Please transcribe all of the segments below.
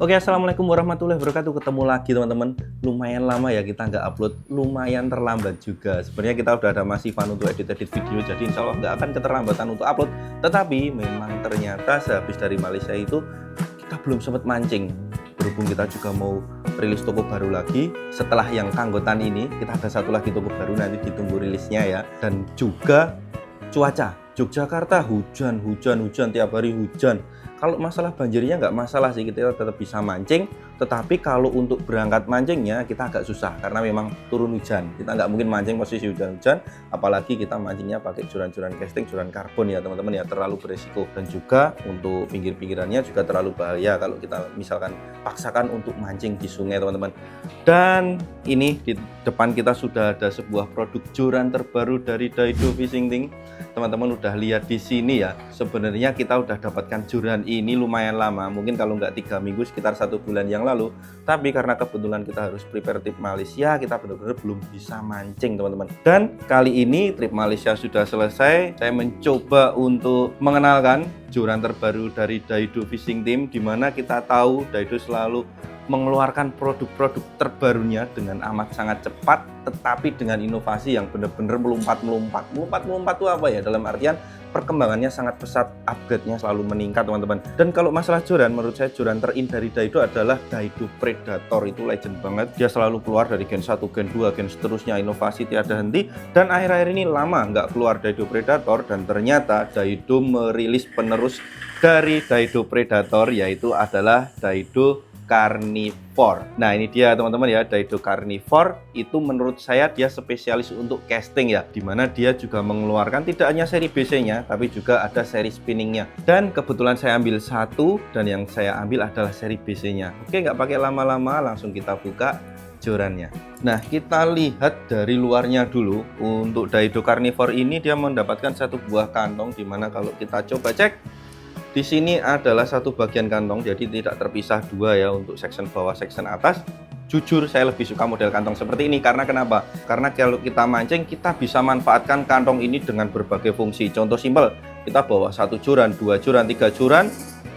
Oke, assalamualaikum warahmatullahi wabarakatuh. Ketemu lagi teman-teman. Lumayan lama ya kita nggak upload, lumayan terlambat juga. Sebenarnya kita udah ada masifan untuk edit-edit video, jadi insya Allah nggak akan keterlambatan untuk upload. Tetapi memang ternyata sehabis dari Malaysia itu kita belum sempat mancing. Berhubung kita juga mau rilis toko baru lagi. Setelah yang Tanggotan ini, kita ada satu lagi toko baru, nanti ditunggu rilisnya ya. Dan juga cuaca. Yogyakarta hujan tiap hari hujan. Kalau masalah banjirnya nggak masalah sih, kita tetap bisa mancing. Tetapi kalau untuk berangkat mancingnya kita agak susah karena memang turun hujan. Kita nggak mungkin mancing posisi hujan-hujan, apalagi kita mancingnya pakai joran-joran casting, joran karbon ya teman-teman ya, terlalu beresiko. Dan juga untuk pinggir-pinggirannya juga terlalu bahaya kalau kita misalkan paksakan untuk mancing di sungai teman-teman. Dan ini di depan kita sudah ada sebuah produk joran terbaru dari Daido Fishing Team. Teman-teman udah lihat di sini ya. Sebenarnya kita udah dapatkan joran ini lumayan lama, mungkin kalau nggak 3 minggu sekitar 1 bulan yang lalu. Tapi karena kebetulan kita harus prepare trip Malaysia, kita benar-benar belum bisa mancing teman-teman. Dan kali ini trip Malaysia sudah selesai. Saya mencoba untuk mengenalkan joran terbaru dari Daido Fishing Team, di mana kita tahu Daido selalu mengeluarkan produk-produk terbarunya dengan amat sangat cepat, tetapi dengan inovasi yang benar-benar melompat itu apa ya, dalam artian perkembangannya sangat pesat, upgrade-nya selalu meningkat teman-teman. Dan kalau masalah joran, menurut saya joran terin dari Daido adalah Daido Predator. Itu legend banget, dia selalu keluar dari Gen 1, Gen 2, Gen seterusnya, inovasi tiada henti. Dan akhir-akhir ini lama nggak keluar Daido Predator, dan ternyata Daido merilis penerus dari Daido Predator, yaitu adalah Daido Carnivore. Nah ini dia teman-teman ya, Daido Carnivore itu menurut saya dia spesialis untuk casting ya, dimana dia juga mengeluarkan tidak hanya seri BC nya tapi juga ada seri spinningnya. Dan kebetulan saya ambil satu, dan yang saya ambil adalah seri BC nya. Oke, nggak pakai lama-lama, langsung kita buka jorannya. Nah kita lihat dari luarnya dulu. Untuk Daido Carnivore ini dia mendapatkan satu buah kantong, dimana kalau kita coba cek di sini adalah satu bagian kantong, jadi tidak terpisah dua ya untuk section bawah, section atas. Jujur saya lebih suka model kantong seperti ini, karena kenapa? Karena kalau kita mancing kita bisa manfaatkan kantong ini dengan berbagai fungsi. Contoh simpel, kita bawa satu joran, 2 joran, 3 joran,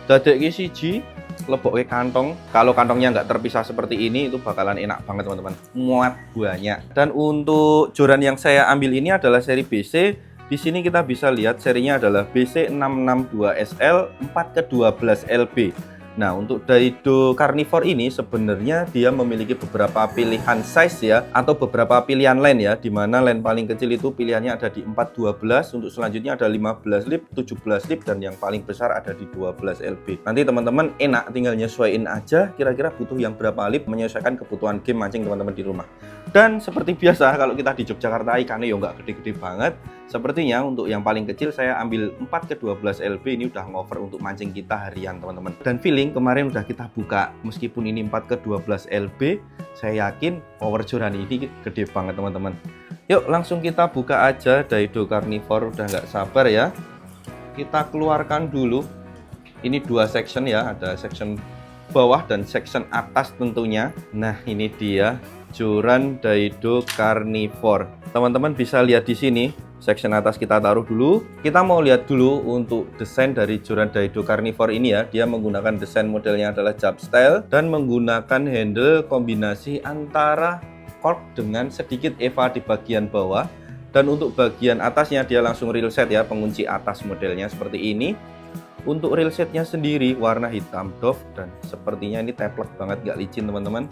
dadek siji, lebok ke kantong. Kalau kantongnya nggak terpisah seperti ini, itu bakalan enak banget teman-teman, muat banyak. Dan untuk joran yang saya ambil ini adalah seri BC. Di sini kita bisa lihat serinya adalah BC662SL 4ke12LB. Nah untuk Daido Carnivore ini sebenarnya dia memiliki beberapa pilihan size ya, atau beberapa pilihan line ya, dimana line paling kecil itu pilihannya ada di 412, untuk selanjutnya ada 15 lip, 17 lip, dan yang paling besar ada di 12 LB. Nanti teman-teman enak tinggal nyesuaiin aja kira-kira butuh yang berapa lip, menyesuaikan kebutuhan game mancing teman-teman di rumah. Dan seperti biasa kalau kita di Yogyakarta ikannya ya nggak gede-gede banget. Sepertinya untuk yang paling kecil saya ambil 4ke12 LB, ini udah ngover untuk mancing kita harian teman-teman. Dan feeling kemarin udah kita buka, meskipun ini 4ke12 LB, saya yakin power joran ini gede banget teman-teman. Yuk langsung kita buka aja Daido Carnivore, udah nggak sabar ya. Kita keluarkan dulu. Ini 2 section ya, ada section bawah dan section atas tentunya. Nah ini dia joran Daido Carnivore. Teman-teman bisa lihat di sini. Section atas kita taruh dulu. Kita mau lihat dulu untuk desain dari joran Daido Carnivore ini ya. Dia menggunakan desain modelnya adalah jab style dan menggunakan handle kombinasi antara cork dengan sedikit eva di bagian bawah. Dan untuk bagian atasnya dia langsung reel set ya, pengunci atas modelnya seperti ini. Untuk reel setnya sendiri warna hitam doff, dan sepertinya ini teplek banget, gak licin teman-teman.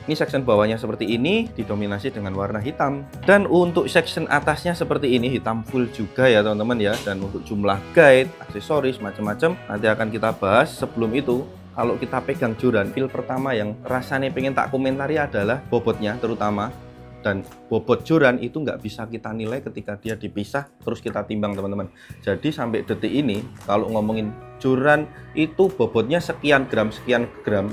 Ini section bawahnya seperti ini, didominasi dengan warna hitam. Dan untuk section atasnya seperti ini, hitam full juga ya teman-teman ya. Dan untuk jumlah guide, aksesoris, macam-macam nanti akan kita bahas. Sebelum itu, kalau kita pegang joran, feel pertama yang rasanya pengen tak komentari adalah bobotnya terutama. Dan bobot joran itu nggak bisa kita nilai ketika dia dipisah terus kita timbang teman-teman. Jadi sampai detik ini kalau ngomongin joran itu bobotnya sekian gram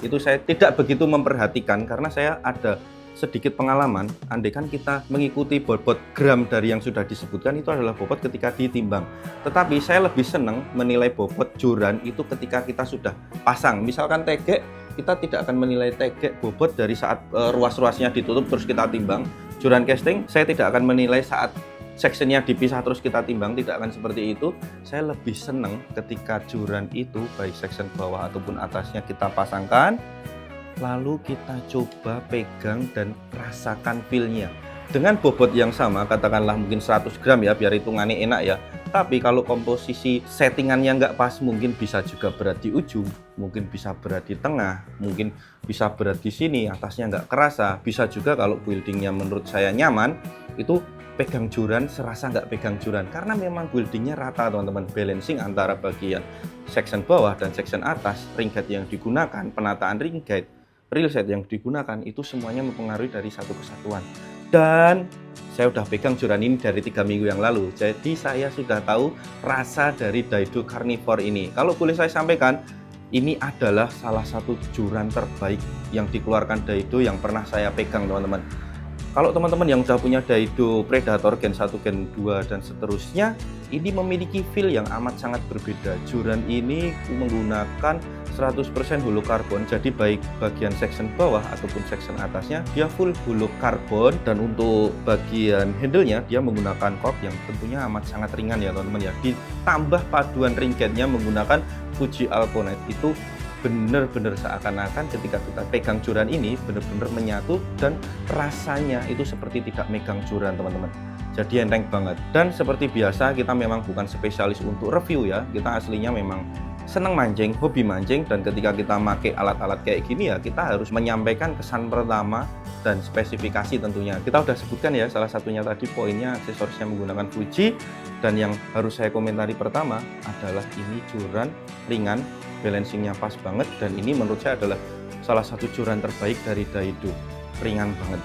itu saya tidak begitu memperhatikan, karena saya ada sedikit pengalaman. Andaikan kita mengikuti bobot gram dari yang sudah disebutkan, itu adalah bobot ketika ditimbang. Tetapi saya lebih senang menilai bobot joran itu ketika kita sudah pasang. Misalkan tegek, kita tidak akan menilai tegek bobot dari saat ruas-ruasnya ditutup terus kita timbang. Joran casting saya tidak akan menilai saat sectionnya dipisah terus kita timbang, tidak akan seperti itu. Saya lebih seneng ketika joran itu baik section bawah ataupun atasnya kita pasangkan, lalu kita coba pegang dan rasakan feel-nya. Dengan bobot yang sama, katakanlah mungkin 100 gram ya, biar hitungannya enak ya. Tapi kalau komposisi settingannya nggak pas, mungkin bisa juga berat di ujung, mungkin bisa berat di tengah, mungkin bisa berat di sini, atasnya nggak kerasa. Bisa juga kalau buildingnya menurut saya nyaman, itu pegang joran serasa nggak pegang joran. Karena memang buildingnya rata teman-teman, balancing antara bagian section bawah dan section atas, ring guide yang digunakan, penataan ring guide, real set yang digunakan, itu semuanya mempengaruhi dari satu kesatuan. Dan saya udah pegang joran ini dari 3 minggu yang lalu, jadi saya sudah tahu rasa dari Daido Carnivore ini. Kalau boleh saya sampaikan, ini adalah salah satu joran terbaik yang dikeluarkan Daido yang pernah saya pegang teman-teman. Kalau teman-teman yang sudah punya Daido Predator Gen 1, Gen 2, dan seterusnya, ini memiliki feel yang amat sangat berbeda. Joran ini menggunakan 100% holo karbon, jadi baik bagian section bawah ataupun section atasnya dia full holo karbon, dan untuk bagian handle-nya dia menggunakan cork yang tentunya amat sangat ringan ya teman-teman ya. Ditambah paduan ring guide-nya menggunakan Fuji Alconite, itu bener-bener seakan-akan ketika kita pegang joran ini bener-bener menyatu dan rasanya itu seperti tidak megang joran teman-teman. Jadi enteng banget. Dan seperti biasa kita memang bukan spesialis untuk review ya, kita aslinya memang senang mancing, hobi mancing, dan ketika kita pakai alat-alat kayak gini ya kita harus menyampaikan kesan pertama dan spesifikasi tentunya. Kita udah sebutkan ya salah satunya tadi poinnya aksesorisnya menggunakan Fuji, dan yang harus saya komentari pertama adalah ini joran ringan, balancingnya pas banget, dan ini menurut saya adalah salah satu joran terbaik dari Daido, ringan banget.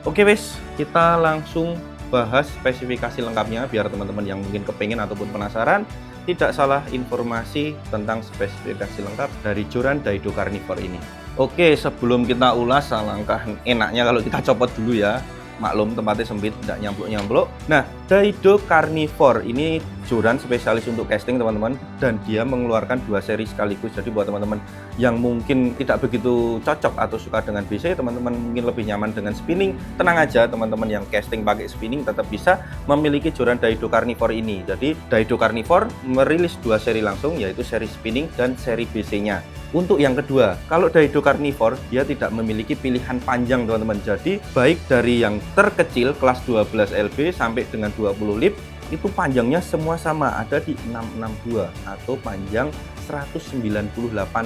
Oke wes, kita langsung bahas spesifikasi lengkapnya biar teman-teman yang mungkin kepengen ataupun penasaran tidak salah informasi tentang spesifikasi lengkap dari joran Daido Carnivore ini. Oke, sebelum kita ulas, alangkah enaknya kalau kita copot dulu ya. Maklum tempatnya sempit, tidak nyampluk-nyampluk. Nah, Daido Carnivore ini joran spesialis untuk casting teman-teman, dan dia mengeluarkan 2 seri sekaligus. Jadi buat teman-teman yang mungkin tidak begitu cocok atau suka dengan BC, teman-teman mungkin lebih nyaman dengan spinning, tenang aja, teman-teman yang casting pakai spinning tetap bisa memiliki joran Daido Carnivore ini. Jadi Daido Carnivore merilis 2 seri langsung, yaitu seri spinning dan seri BC-nya. Untuk yang kedua, kalau Daido Carnivore dia tidak memiliki pilihan panjang teman-teman. Jadi baik dari yang terkecil kelas 12 LB sampai dengan 20 lip itu panjangnya semua sama, ada di 662 atau panjang 198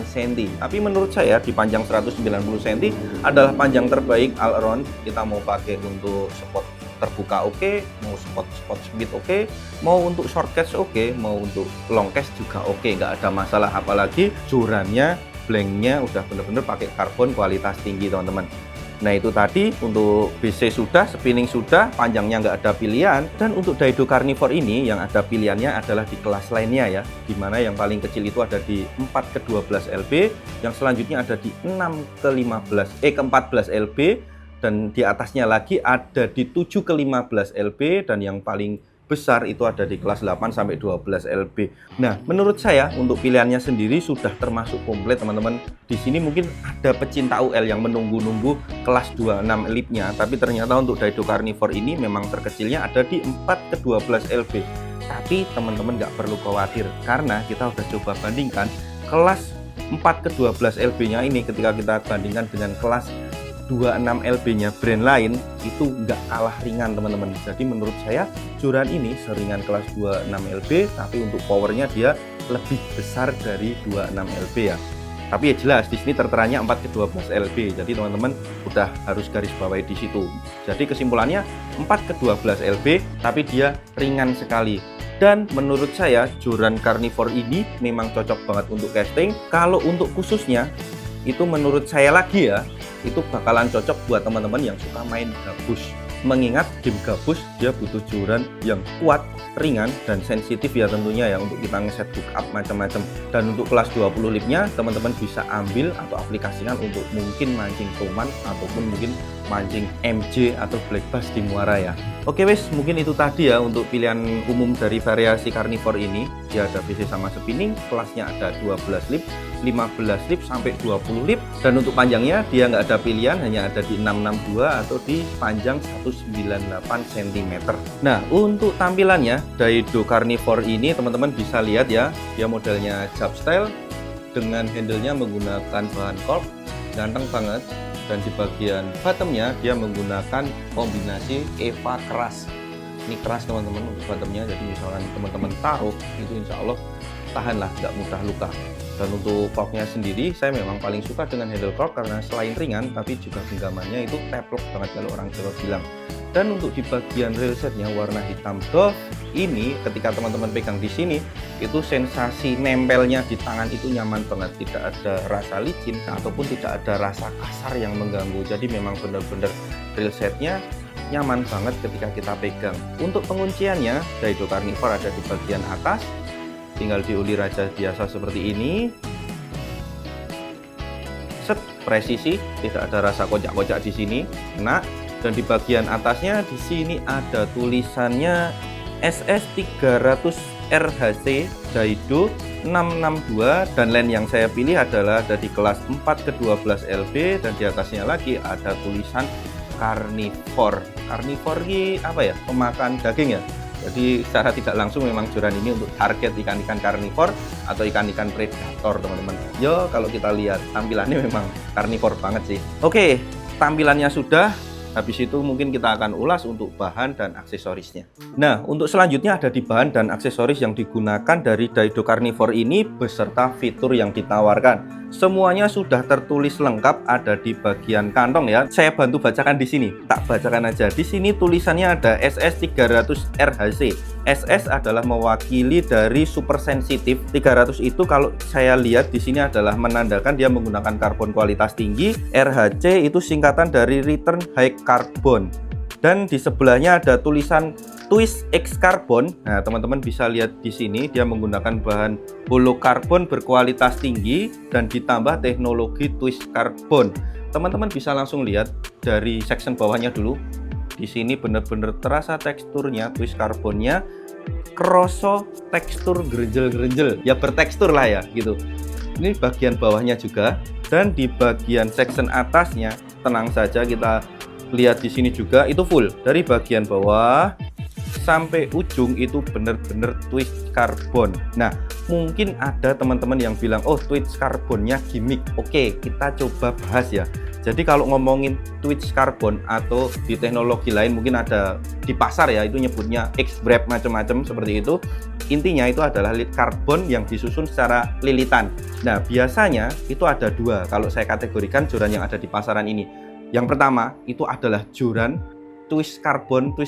cm. Tapi menurut saya di panjang 190 cm adalah panjang terbaik all around. Kita mau pakai untuk spot terbuka oke, mau spot sempit oke, mau untuk short catch oke, mau untuk long catch juga oke, nggak ada masalah. Apalagi jorannya, blanknya udah bener-bener pakai karbon kualitas tinggi teman-teman. Nah itu tadi untuk BC sudah, spinning sudah, panjangnya nggak ada pilihan. Dan untuk Daido Carnivore ini yang ada pilihannya adalah di kelas lainnya ya, dimana yang paling kecil itu ada di 4 ke 12 LB, yang selanjutnya ada di 6 ke 14 LB, dan di atasnya lagi ada di 7 ke 15 LB, dan yang paling besar itu ada di kelas 8 sampai 12 LB. Nah, menurut saya untuk pilihannya sendiri sudah termasuk komplit teman-teman. Di sini mungkin ada pecinta UL yang menunggu-nunggu kelas 26 lipnya, tapi ternyata untuk Daido Carnivore ini memang terkecilnya ada di 4 ke 12 LB. Tapi teman-teman nggak perlu khawatir karena kita udah coba bandingkan kelas 4 ke 12 LB-nya ini ketika kita bandingkan dengan kelas 26 LB-nya brand lain itu nggak kalah ringan teman-teman. Jadi menurut saya joran ini seringan kelas 26 LB, tapi untuk powernya dia lebih besar dari 26 LB ya. Tapi ya jelas di sini terteranya 4 ke 12 LB. Jadi teman-teman udah harus garis bawahi di situ. Jadi kesimpulannya 4 ke 12 LB, tapi dia ringan sekali. Dan menurut saya joran Carnivore ini memang cocok banget untuk casting. Kalau untuk khususnya itu menurut saya lagi ya, itu bakalan cocok buat teman-teman yang suka main gabus. Mengingat game gabus dia butuh joran yang kuat, ringan, dan sensitif ya tentunya ya untuk kita ngeset hook up macam-macam. Dan untuk kelas 20 lipnya teman-teman bisa ambil atau aplikasikan untuk mungkin mancing toman ataupun mungkin mancing MJ atau black bass di muara ya. Oke wes, mungkin itu tadi ya untuk pilihan umum dari variasi carnivore ini. Dia ada BC sama spinning, kelasnya ada 12 lip, 15 lip sampai 20 lip, dan untuk panjangnya dia nggak ada pilihan, hanya ada di 662 atau di panjang 198 cm. Nah, untuk tampilannya Daido Carnivore ini teman-teman bisa lihat ya, dia modelnya jab style dengan handle-nya menggunakan bahan cork, ganteng banget. Dan di bagian bottomnya dia menggunakan kombinasi EVA keras. Ini keras teman-teman untuk bottomnya, jadi misalkan teman-teman taruh itu insya Allah tahan lah, nggak mudah luka. Dan untuk corknya sendiri saya memang paling suka dengan handle cork karena selain ringan tapi juga genggamannya itu teplok banget kalau orang Jawa bilang. Dan untuk di bagian rail setnya warna hitam doff ini, ketika teman-teman pegang di sini itu sensasi nempelnya di tangan itu nyaman banget, tidak ada rasa licin ataupun tidak ada rasa kasar yang mengganggu. Jadi memang benar-benar rail setnya nyaman banget ketika kita pegang. Untuk pengunciannya Daido Carnivore ada di bagian atas, tinggal diulir aja biasa seperti ini. Set, presisi, tidak ada rasa kocak-kocak di sini. Nah, dan di bagian atasnya di sini ada tulisannya SS300 RHC Daido 662, dan lens yang saya pilih adalah ada di kelas 4 ke 12 LB, dan di atasnya lagi ada tulisan Carnivore. Carnivore ini apa ya? Pemakan daging ya. Jadi secara tidak langsung memang joran ini untuk target ikan-ikan karnivor atau ikan-ikan predator teman-teman. Yo, kalau kita lihat tampilannya memang karnivor banget sih. Oke, tampilannya sudah. Habis itu mungkin kita akan ulas untuk bahan dan aksesorisnya. Nah, untuk selanjutnya ada di bahan dan aksesoris yang digunakan dari Daido Carnivore ini beserta fitur yang ditawarkan. Semuanya sudah tertulis lengkap ada di bagian kantong ya. Saya bantu bacakan di sini. Tak bacakan aja. Di sini tulisannya ada SS300 RHC. SS adalah mewakili dari super sensitif. 300 itu kalau saya lihat di sini adalah menandakan dia menggunakan karbon kualitas tinggi. RHC itu singkatan dari Return High Carbon. Dan di sebelahnya ada tulisan Twist X Carbon. Nah, teman-teman bisa lihat di sini dia menggunakan bahan holokarbon berkualitas tinggi dan ditambah teknologi Twist Carbon. Teman-teman bisa langsung lihat dari section bawahnya dulu. Di sini benar-benar terasa teksturnya Twist Carbonnya, kroso tekstur gerenjel-gerenjel. Ya bertekstur lah ya gitu. Ini bagian bawahnya juga, dan di bagian section atasnya tenang saja, kita lihat di sini juga itu full dari bagian bawah sampai ujung itu benar-benar twist carbon. Nah, mungkin ada teman-teman yang bilang, oh twist carbonnya gimmick. Oke, kita coba bahas ya. Jadi kalau ngomongin twist carbon atau di teknologi lain mungkin ada di pasar ya, itu nyebutnya X-Brap macam-macam seperti itu. Intinya itu adalah karbon yang disusun secara lilitan. Nah, biasanya itu ada dua kalau saya kategorikan joran yang ada di pasaran ini. Yang pertama itu adalah joran twist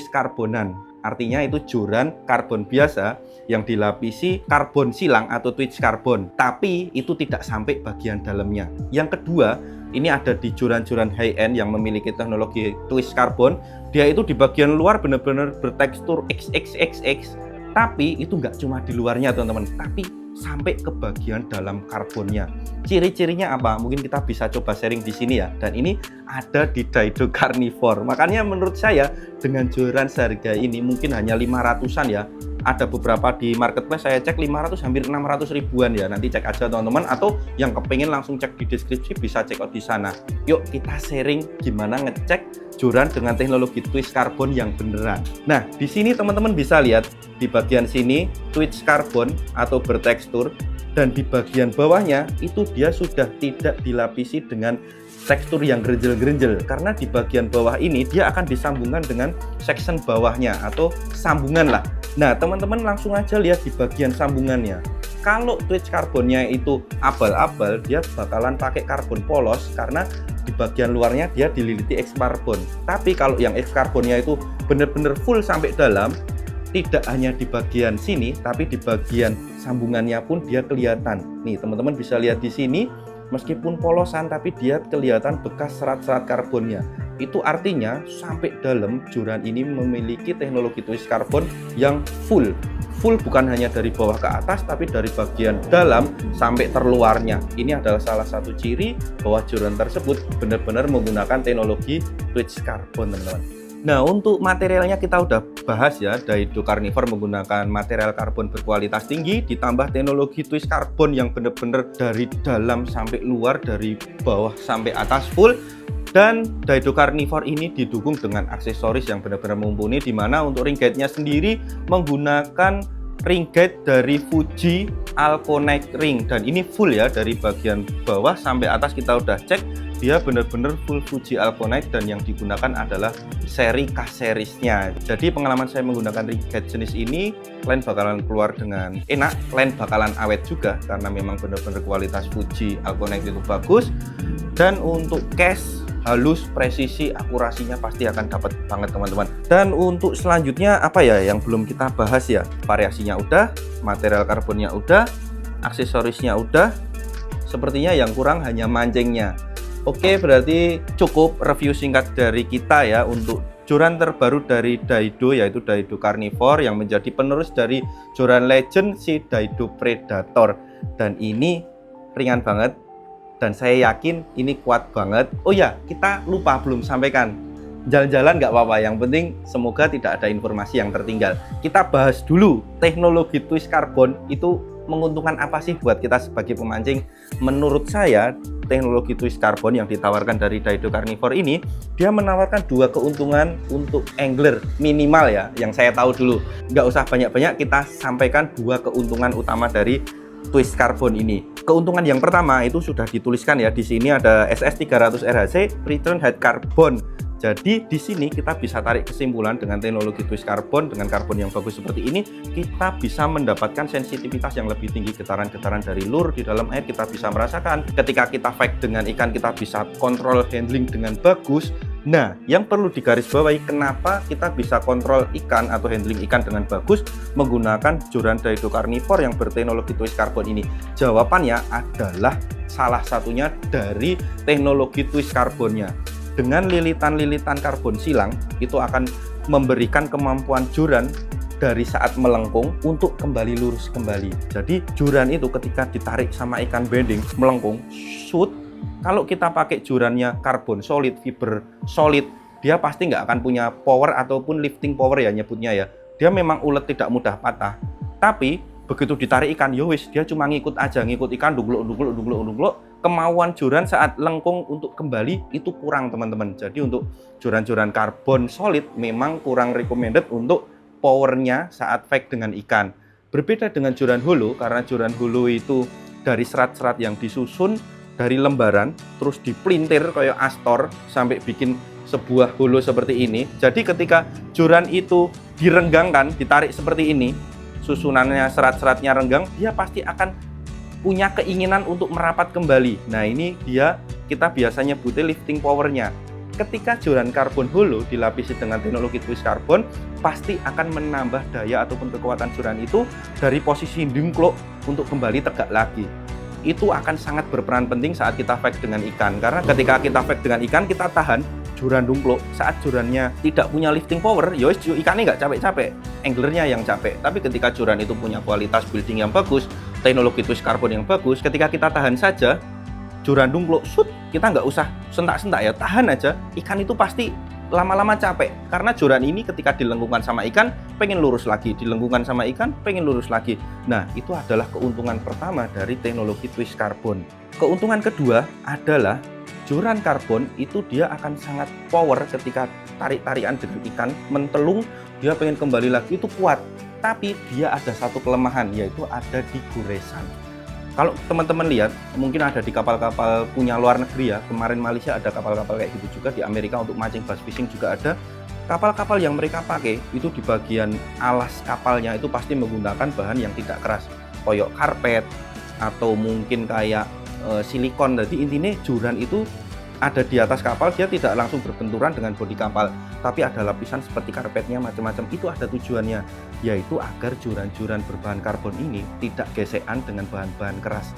karbonan. Artinya itu joran karbon biasa yang dilapisi karbon silang atau twist karbon, tapi itu tidak sampai bagian dalamnya. Yang kedua, ini ada di joran-joran high end yang memiliki teknologi twist karbon. Dia itu di bagian luar benar-benar bertekstur XXXX, tapi itu nggak cuma di luarnya teman-teman, tapi sampai ke bagian dalam karbonnya. Ciri-cirinya apa? Mungkin kita bisa coba sharing di sini ya. Dan ini ada di Daido Carnivore. Makanya menurut saya dengan joran seharga ini mungkin hanya 500-an ya. Ada beberapa di marketplace saya cek 500 hampir 600 ribuan ya. Nanti cek aja teman-teman, atau yang kepengen langsung cek di deskripsi bisa check out di sana. Yuk kita sharing gimana ngecek joran dengan teknologi twist carbon yang beneran. Nah, di sini teman-teman bisa lihat di bagian sini twist carbon atau bertekstur, dan di bagian bawahnya itu dia sudah tidak dilapisi dengan tekstur yang gerenjel-gerenjel, karena di bagian bawah ini dia akan disambungkan dengan section bawahnya atau sambungan lah. Nah, teman-teman langsung aja lihat di bagian sambungannya. Kalau twist karbonnya itu abal-abal, dia bakalan pakai karbon polos karena di bagian luarnya dia dililiti X karbon. Tapi kalau yang X karbonnya itu benar-benar full sampai dalam, tidak hanya di bagian sini, tapi di bagian sambungannya pun dia kelihatan. Nih, teman-teman bisa lihat di sini, meskipun polosan tapi dia kelihatan bekas serat-serat karbonnya. Itu artinya sampai dalam joran ini memiliki teknologi twist karbon yang full full, bukan hanya dari bawah ke atas tapi dari bagian dalam sampai terluarnya. Ini adalah salah satu ciri bahwa joran tersebut benar-benar menggunakan teknologi Twitch Carbon, teman-teman. Nah, untuk materialnya kita udah bahas ya, Daido Carnivore menggunakan material karbon berkualitas tinggi ditambah teknologi Twitch Carbon yang benar-benar dari dalam sampai luar, dari bawah sampai atas full. Dan Daido Carnivore ini didukung dengan aksesoris yang benar-benar mumpuni, di mana untuk ring guide-nya sendiri menggunakan ring guide dari Fuji Alconite Ring, dan ini full ya, dari bagian bawah sampai atas kita udah cek, dia benar-benar full Fuji Alconite, dan yang digunakan adalah seri K-seriesnya. Jadi pengalaman saya menggunakan ring guide jenis ini, kalian bakalan keluar dengan enak, kalian bakalan awet juga karena memang benar-benar kualitas Fuji Alconite itu bagus. Dan untuk case halus, presisi, akurasinya pasti akan dapat banget, teman-teman. Dan untuk selanjutnya apa ya yang belum kita bahas ya? Variasinya udah, material karbonnya udah, aksesorisnya udah. Sepertinya yang kurang hanya mancingnya. Oke, berarti cukup review singkat dari kita ya untuk joran terbaru dari Daido, yaitu Daido Carnivore yang menjadi penerus dari joran legend si Daido Predator. Dan ini ringan banget, dan saya yakin ini kuat banget. Oh ya, kita lupa belum sampaikan, jalan-jalan nggak apa-apa, yang penting semoga tidak ada informasi yang tertinggal. Kita bahas dulu teknologi Twitch Carbon itu menguntungkan apa sih buat kita sebagai pemancing. Menurut saya teknologi Twitch Carbon yang ditawarkan dari Daido Carnivore ini, dia menawarkan dua keuntungan untuk angler minimal ya, yang saya tahu dulu. Nggak usah banyak-banyak, kita sampaikan dua keuntungan utama dari Twitch Carbon ini. Keuntungan yang pertama itu sudah dituliskan ya di sini, ada SS300 RHC Return Head Carbon. Jadi di sini kita bisa tarik kesimpulan dengan teknologi Twitch Carbon, dengan karbon yang bagus seperti ini, kita bisa mendapatkan sensitivitas yang lebih tinggi, getaran-getaran dari lure di dalam air kita bisa merasakan. Ketika kita fight dengan ikan, kita bisa kontrol handling dengan bagus. Nah, yang perlu digarisbawahi, kenapa kita bisa kontrol ikan atau handling ikan dengan bagus menggunakan joran Daido Carnivore yang berteknologi Twitch Carbon ini? Jawabannya adalah salah satunya dari teknologi Twitch Carbonnya. Dengan lilitan-lilitan karbon silang, itu akan memberikan kemampuan joran dari saat melengkung untuk kembali lurus kembali. Jadi joran itu ketika ditarik sama ikan bending, melengkung, shoot. Kalau kita pakai jorannya karbon solid, fiber solid, dia pasti nggak akan punya power ataupun lifting power ya nyebutnya ya. Dia memang ulet, tidak mudah patah. Tapi begitu ditarik ikan, yowis, dia cuma ngikut aja, ngikut ikan, dugluk. Kemauan joran saat lengkung untuk kembali itu kurang, teman-teman. Jadi untuk joran-joran karbon solid memang kurang recommended untuk powernya saat fight dengan ikan. Berbeda dengan joran holo, karena joran holo itu dari serat-serat yang disusun dari lembaran terus dipelintir kayak astor sampai bikin sebuah holo seperti ini. Jadi ketika joran itu direnggangkan, ditarik seperti ini, susunannya serat-seratnya renggang, dia pasti akan punya keinginan untuk merapat kembali. Nah, ini dia kita biasanya butuh lifting powernya. Ketika joran karbon holo dilapisi dengan teknologi Twitch Carbon, pasti akan menambah daya ataupun kekuatan joran itu dari posisi dungklok untuk kembali tegak lagi. Itu akan sangat berperan penting saat kita fight dengan ikan, karena ketika kita fight dengan ikan, kita tahan joran dungklok, saat jorannya tidak punya lifting power, yowis ikannya nggak capek-capek, anglernya yang capek. Tapi ketika joran itu punya kualitas building yang bagus, teknologi Twitch Carbon yang bagus, ketika kita tahan saja joran dungklok, shoot, kita nggak usah sentak-sentak ya, tahan aja, ikan itu pasti lama-lama capek, karena joran ini ketika dilengkungkan sama ikan pengen lurus lagi, dilengkungkan sama ikan pengen lurus lagi. Nah, itu adalah keuntungan pertama dari teknologi Twitch Carbon. Keuntungan kedua adalah joran karbon itu dia akan sangat power ketika tarik-tarikan dengan ikan, mentelung, dia pengen kembali lagi itu kuat. Tapi dia ada satu kelemahan, yaitu ada di goresan. Kalau teman-teman lihat, mungkin ada di kapal-kapal punya luar negeri ya, kemarin Malaysia ada kapal-kapal kayak gitu juga, di Amerika untuk mancing bass fishing juga ada. Kapal-kapal yang mereka pakai, itu di bagian alas kapalnya itu pasti menggunakan bahan yang tidak keras, koyok karpet, atau mungkin kayak silikon. Jadi intinya joran itu ada di atas kapal, dia tidak langsung berbenturan dengan bodi kapal, tapi ada lapisan seperti karpetnya macam-macam. Itu ada tujuannya, yaitu agar joran-joran berbahan karbon ini tidak gesekan dengan bahan-bahan keras.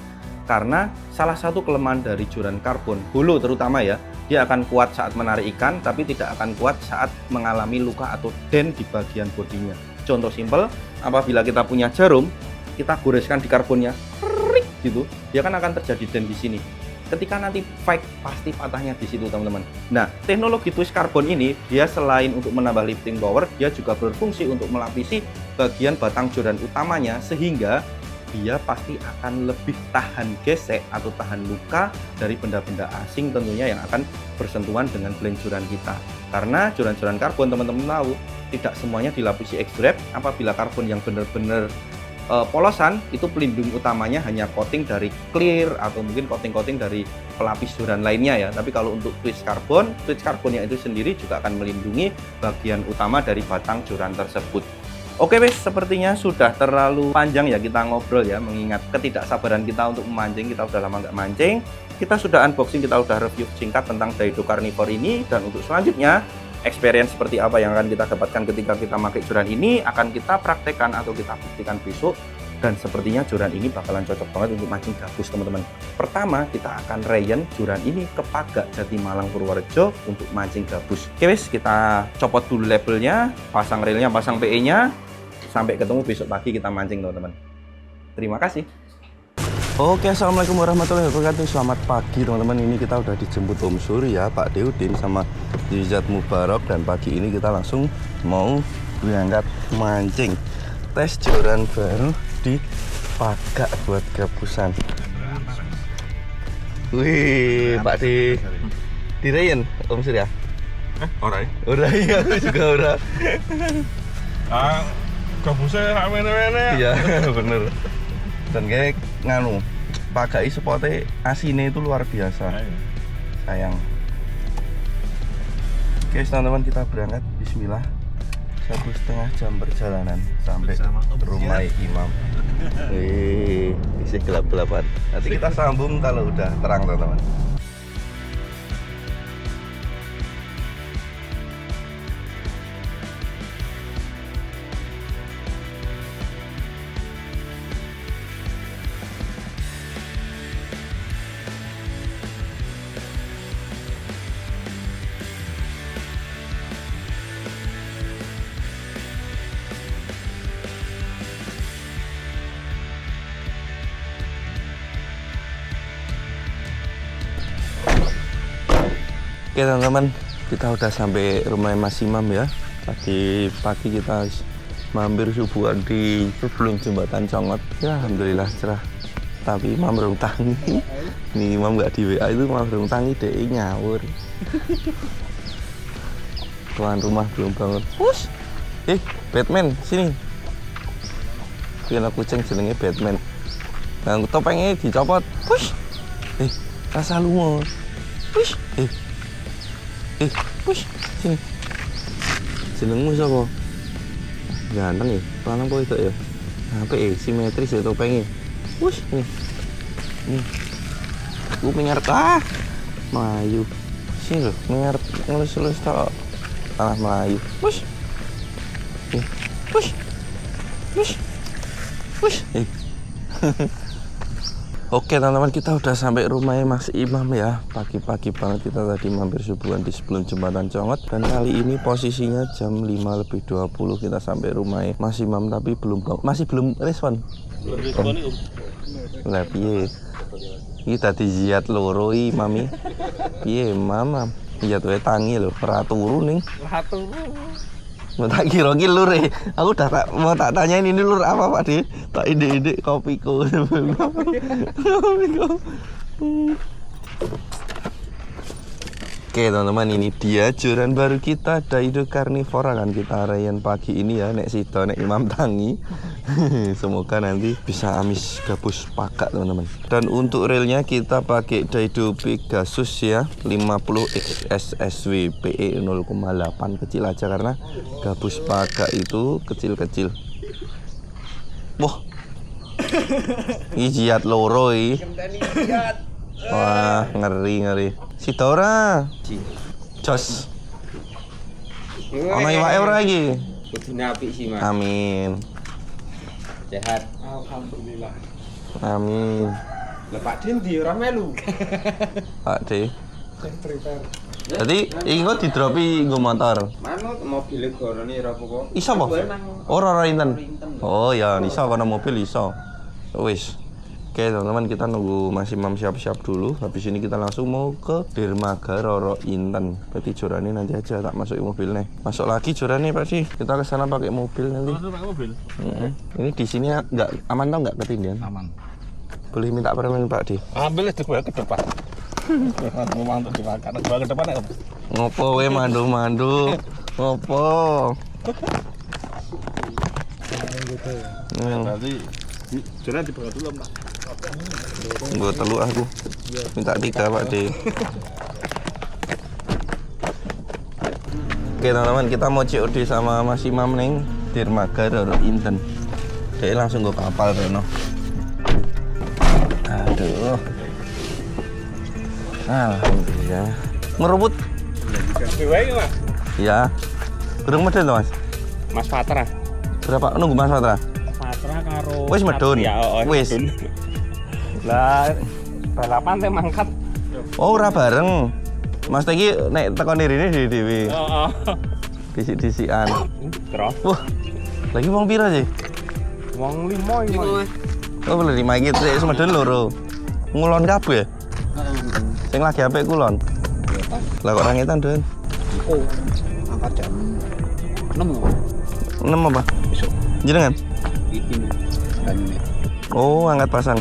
Karena salah satu kelemahan dari joran karbon holo terutama ya, dia akan kuat saat menarik ikan, tapi tidak akan kuat saat mengalami luka atau dent di bagian bodinya. Contoh simpel, apabila kita punya jarum, kita goreskan di karbonnya, gitu, dia kan akan terjadi dent di sini. Ketika nanti fight, pasti patahnya di situ, teman-teman. Nah, teknologi twist carbon ini, dia selain untuk menambah lifting power, dia juga berfungsi untuk melapisi bagian batang joran utamanya, sehingga dia pasti akan lebih tahan gesek atau tahan luka dari benda-benda asing tentunya yang akan bersentuhan dengan blank joran kita. Karena joran-joran karbon, teman-teman tahu, tidak semuanya dilapisi X-wrap. Apabila karbon yang benar-benar polosan, itu pelindung utamanya hanya coating dari clear atau mungkin coating-coating dari pelapis joran lainnya ya. Tapi kalau untuk twist carbonnya itu sendiri juga akan melindungi bagian utama dari batang joran tersebut. Oke wes, sepertinya sudah terlalu panjang ya kita ngobrol ya, mengingat ketidaksabaran kita untuk memancing. Kita udah lama nggak mancing, kita sudah unboxing, kita udah review singkat tentang Daido Carnivore ini. Dan untuk selanjutnya, experience seperti apa yang akan kita dapatkan ketika kita pakai joran ini akan kita praktekkan atau kita buktikan besok. Dan sepertinya joran ini bakalan cocok banget untuk mancing gabus, teman-teman. Pertama, kita akan rayon joran ini ke Pagak Jatimalang Purworejo untuk mancing gabus. Oke wes, kita copot dulu labelnya, pasang railnya, pasang PE-nya. Sampai ketemu besok pagi kita mancing, teman-teman. Terima kasih. Oke, assalamualaikum warahmatullahi wabarakatuh. Selamat pagi, teman-teman. Ini kita udah dijemput Om Surya, Pak Deudin, sama Zizat Mubarak. Dan pagi ini kita langsung mau berangkat mancing. Tes joran baru di Pagak buat gabusan. Wih, Pak di Rayen, Om Surya. Ora. Udah, iya, aku juga udah. Gabusnya ramene-mene. Iya, bener. Dan kayak nganu, Pagai spotnya asinnya itu luar biasa. Sayang. Oke, teman-teman, kita berangkat. Bismillah. 1,5 jam perjalanan sampai rumah Imam. Isi gelap-gelapan. Nanti kita sambung kalau udah terang, teman-teman. Oke teman-teman, kita udah sampai rumah Mas Imam ya. Tadi pagi kita mampir subuhan di sebelum jembatan Congot. Ya alhamdulillah cerah. Tapi Imam belum tangi. Nih Imam nggak di WA itu, Imam belum tangi, DE nyawur. Tuan rumah belum bangun. Push. Batman sini. Kira kucing jenenge Batman. Nah topengnya dicopot. Push. Rasa lumur. Push. Push, sini. Jenengmu sapa? Ganteng ya, lanang kok itu ya. Apik simetris ya topengnya. Push, nih. Nih. Aku menyeret Melayu. Sini lho, menyeret ngelus-elus tok. Melayu. Push. Push. Push. Push. Oke teman-teman, kita udah sampai rumahnya Mas Imam ya. Pagi-pagi banget kita tadi mampir subuhan di sebelum jembatan Congot. Dan kali ini posisinya jam 5:20 kita sampai rumahnya Mas Imam. Tapi masih belum respon. Belum respon itu. Lah piye? Iki tadi ziat loro iki Mami. Piye Mam? Iya tuh tangi lho, ora turu ning. Ora turu. Mau tak kira-kira lur aku udah mau tak tanyain ini lur apa Pak De? Tak ide-ide kopiku. Oke teman-teman, ini dia joran baru kita, Daido Carnivore. Kan kita rayan pagi ini ya, nek Sito, nek Imam tangi. Semoga nanti bisa amis gabus Pagak teman-teman. Dan untuk railnya kita pakai Daido Pegasus ya, 50 XSSW PE 0,8, kecil aja karena gabus Pagak itu kecil-kecil. Wah, ini jiat loro ini. Wah, ngeri. Si Dora. Jos. Ono iwake ora iki? Kudune apik sih, Mas. Amin. Sehat. Alhamdulillah. Amin. Lah Pak Din ndi ora melu? Pak De. Jadi iki kok didropi nggo motor. Manut mobil gorone ora apa-apa. Iso apa? Ora inten. Oh ya, iso kono mobil iso. Wis. Oke teman-teman, kita nunggu Mas Imam siap-siap dulu. Habis ini kita langsung mau ke Dermaga Roro Inten. Berarti Jorane nanti aja tak masukin mobilnya. Masuk lagi Jorane Pak Di. Kita ke sana pakai mobil nanti. Masuk pakai mobil. Ini di sini nggak aman tau nggak ketindihan? Aman. Boleh minta permen Pak Di? Ambil itu gue ke depan. Mau mantuk dimakan. Gue ke depan ya. Ngopo we mandu-mandu? Ngopo? Berarti jalan dibawa dulu Pak. Gue telu aku. Minta 3 Pak D. Oke teman-teman, kita mau COD sama Mas Imam neng Dermaga Roro Inten. Dia langsung ke kapal Reno. Aduh. Alhamdulillah. Ngerebut? Dewe Mas. Ya. Kurang medun loh Mas. Mas Patra. Berapa? Nunggu Mas Patra? Patra karo Wis medun. Ya, Wis. Lah balapan teh mangkat. Oh, ora bareng. Mas Tegi nek teko nirine dhewe-dhewe. Heeh. Disik-disikan. Terus Wah. Lagi wong pira sih? wong 5 iki. Oh, boleh 5 iki sik semedun loro. Ngulon kabeh. Sing lagi apik kulon. Lah kok rangetan, Don? Oh, angkat jam 6 loh. 6 apa? Besok. Jenengan? Bikin dan Oh, angkat pasang.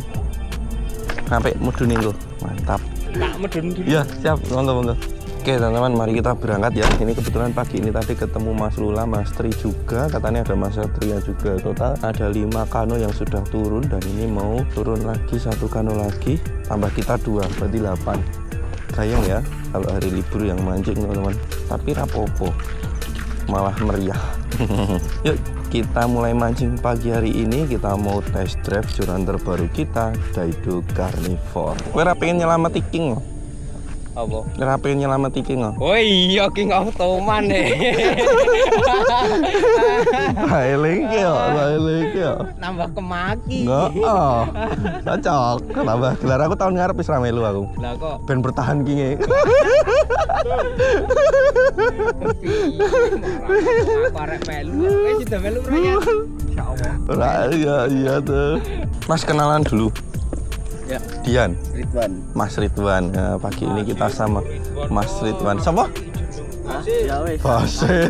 Sampai mudun engko. Mantap. Tak medun dulu. Iya, siap. Monggo. Oke, teman-teman, mari kita berangkat ya. Ini kebetulan pagi ini tadi ketemu Mas Lula, Mas Tri juga. Katanya ada Mas Satria juga. Total ada 5 kano yang sudah turun dan ini mau turun lagi 1 kano lagi. Tambah kita 2, berarti 8. Sayang ya kalau hari libur yang mancing, teman-teman. Tapi rapopo. Malah meriah. Yuk, kita mulai mancing pagi hari ini. Kita mau test drive joran terbaru kita, Daido Carnivore. Kowe ora pengen nyelamet iking loh. Apa? Ora pengen nyelamet iking loh. Oh iya King Automan Baeling yo. Nambah kemaki. Enggak. Oh. Cocok. Kenapa? Gelar aku tahun ngarep wis ra melu aku. Lah kok Ben bertahan kinge. aku arek melu. Wis sudah melu rakyat. Insyaallah. Ora iya tuh. Mas kenalan dulu. Ya, Dian, Ridwan. Mas Ridwan. Ya, pagi ini kita sama Mas Ridwan. Siapa? Ya wes. Basir.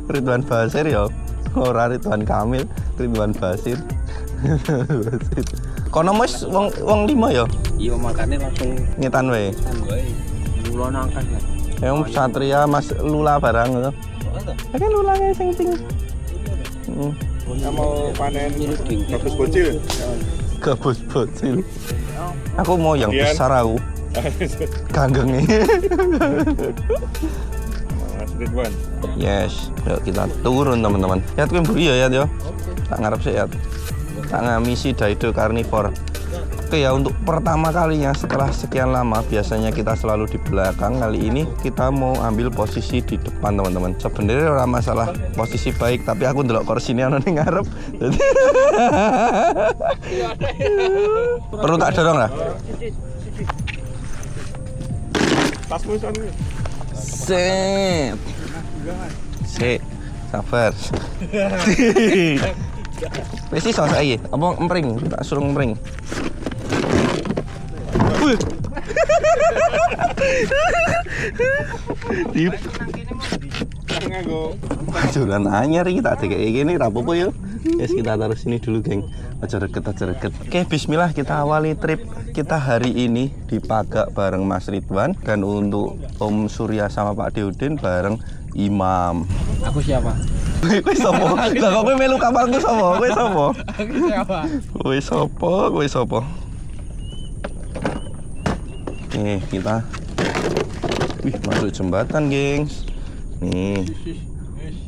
Ridwan Basir ya. Ora Ridwan Kamil, Ridwan Basir. Basir. Kono Mas wong 5 ya? Iya makane langsung Ngetan wae. kan wae. Mula nangkas ya. Yang Satria Mas Lula barang lho. Ya kan Lula kayak sing ting. Mau panen gabus bocil. Gabus bocil. Aku mau yang Dian. besar aku. Ganggengnya. Mas Ridwan. Yes, yuk kita turun teman-teman. Ya tuh mburi ya yo. Tak ngarep sih ya. Tak ngamisi Daido Carnivore. Oke ya, untuk pertama kalinya setelah sekian lama, biasanya kita selalu di belakang. Kali ini kita mau ambil posisi di depan teman-teman. Sebenarnya ora masalah posisi baik, tapi aku ndelok kursinya ana ning ngarep. Jadi perlu tak dorong lah. Tasmu sana. Set. Set. Sabar. Wis iso saiki. Apa empring? Tak suruh empring. Tip. Nganggo. Joran anyar iki tak kayak gini ra apa-apa ya. Yes, kita taruh sini dulu, geng. Aja deket. Oke, bismillah kita awali trip kita hari ini di Pagak bareng Mas Ridwan dan untuk Om Surya sama Pak Deudin bareng Imam. Aku siapa? Kowe sapa? Lah kok kowe melu kapalku sapa? Kowe sapa? Aku siapa? Kowe sapa? Nih, kita masuk jembatan, gengs. Nih.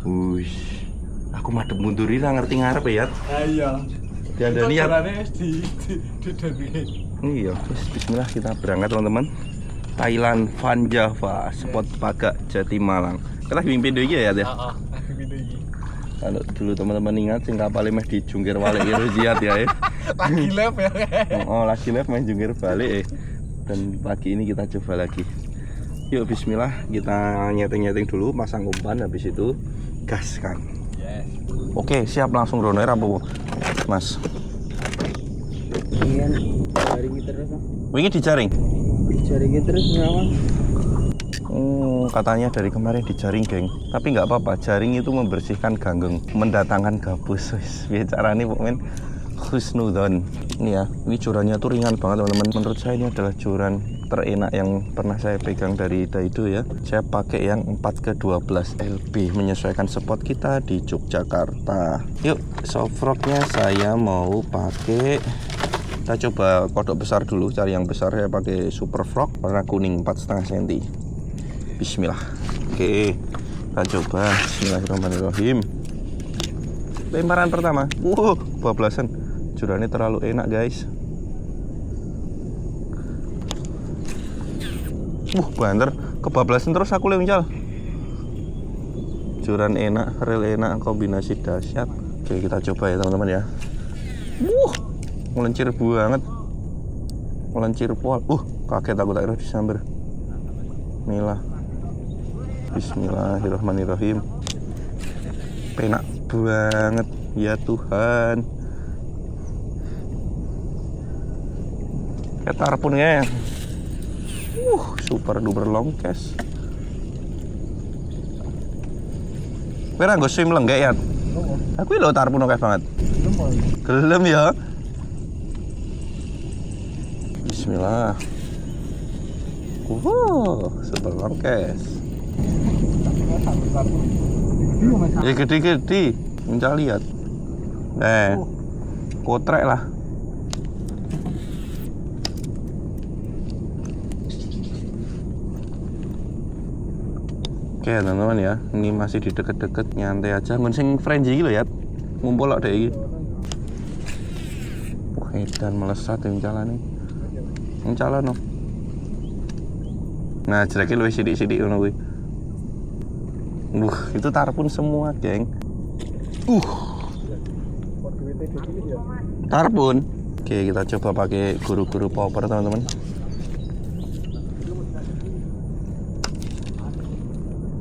Wih. Aku madhep munduri lah ngerti ngarep ya. Iya. Dia ada niat. di Iya, bismillah kita berangkat teman-teman. Thailand Van Java, spot Pagak Jati Malang. Kita bimbing dulu ya ya. Kalau dulu teman-teman ingat sing kapal meh dijungkir balik Roziat ya. Lagi lep ya. Oh, lagi live main jungkir balik Dan pagi ini kita coba lagi. Yuk bismillah, kita nyeting-nyeting dulu, pasang umpan, habis itu gaskan. Yes. Oke, siap, langsung runner apa Bu? Mas? Iya, jaring terus. Wingi dijaring? Jaring terus ngawang. Oh, katanya dari kemarin dijaring, geng. Tapi nggak apa-apa, jaring itu membersihkan ganggeng, mendatangkan gabus. Wis, piye carane pokoknya husnudon. Ini ya, ini jorannya tuh ringan banget teman-teman. Menurut saya ini adalah joran terenak yang pernah saya pegang dari Daido ya. Saya pakai yang 4/12 LB, menyesuaikan spot kita di Yogyakarta. Yuk, soft rocknya saya mau pakai, kita coba kodok besar dulu, cari yang besar. Saya pakai super frog warna kuning 4,5 cm. Bismillah. Oke, kita coba. Bismillahirrahmanirrahim. Lemparan pertama. Bablasan. Jorannya terlalu enak, guys. Banter. Kebablasan terus aku lencal. Joran enak, rel enak, kombinasi dahsyat. Oke, kita coba ya teman-teman ya. Melencir banget. Melencir pol. Kaget aku, tak kira disamber. Inilah. Bismillahirrahmanirrahim. Penak banget ya Tuhan. Ketar pun ya. Super duper long cast. Kowe ra nggo swim lenggek ya? Aku lho tarpun akeh banget. Gelem ya. Bismillah. Super long cast. Ya gede-gede, mencari lihat. Kotrek lah. Oke teman-teman ya, ini masih di deket-deket, nyantai aja. Nguncing frenzy gitu ya, ngumpul lah deh. Edan melesat yang jalan nih, yang jalan no. Nah jeraknya lu sidik-sidik ngono kuwi. Itu tarpun semua, geng. Tarpun. Oke, kita coba pakai guru-guru popper, teman-teman.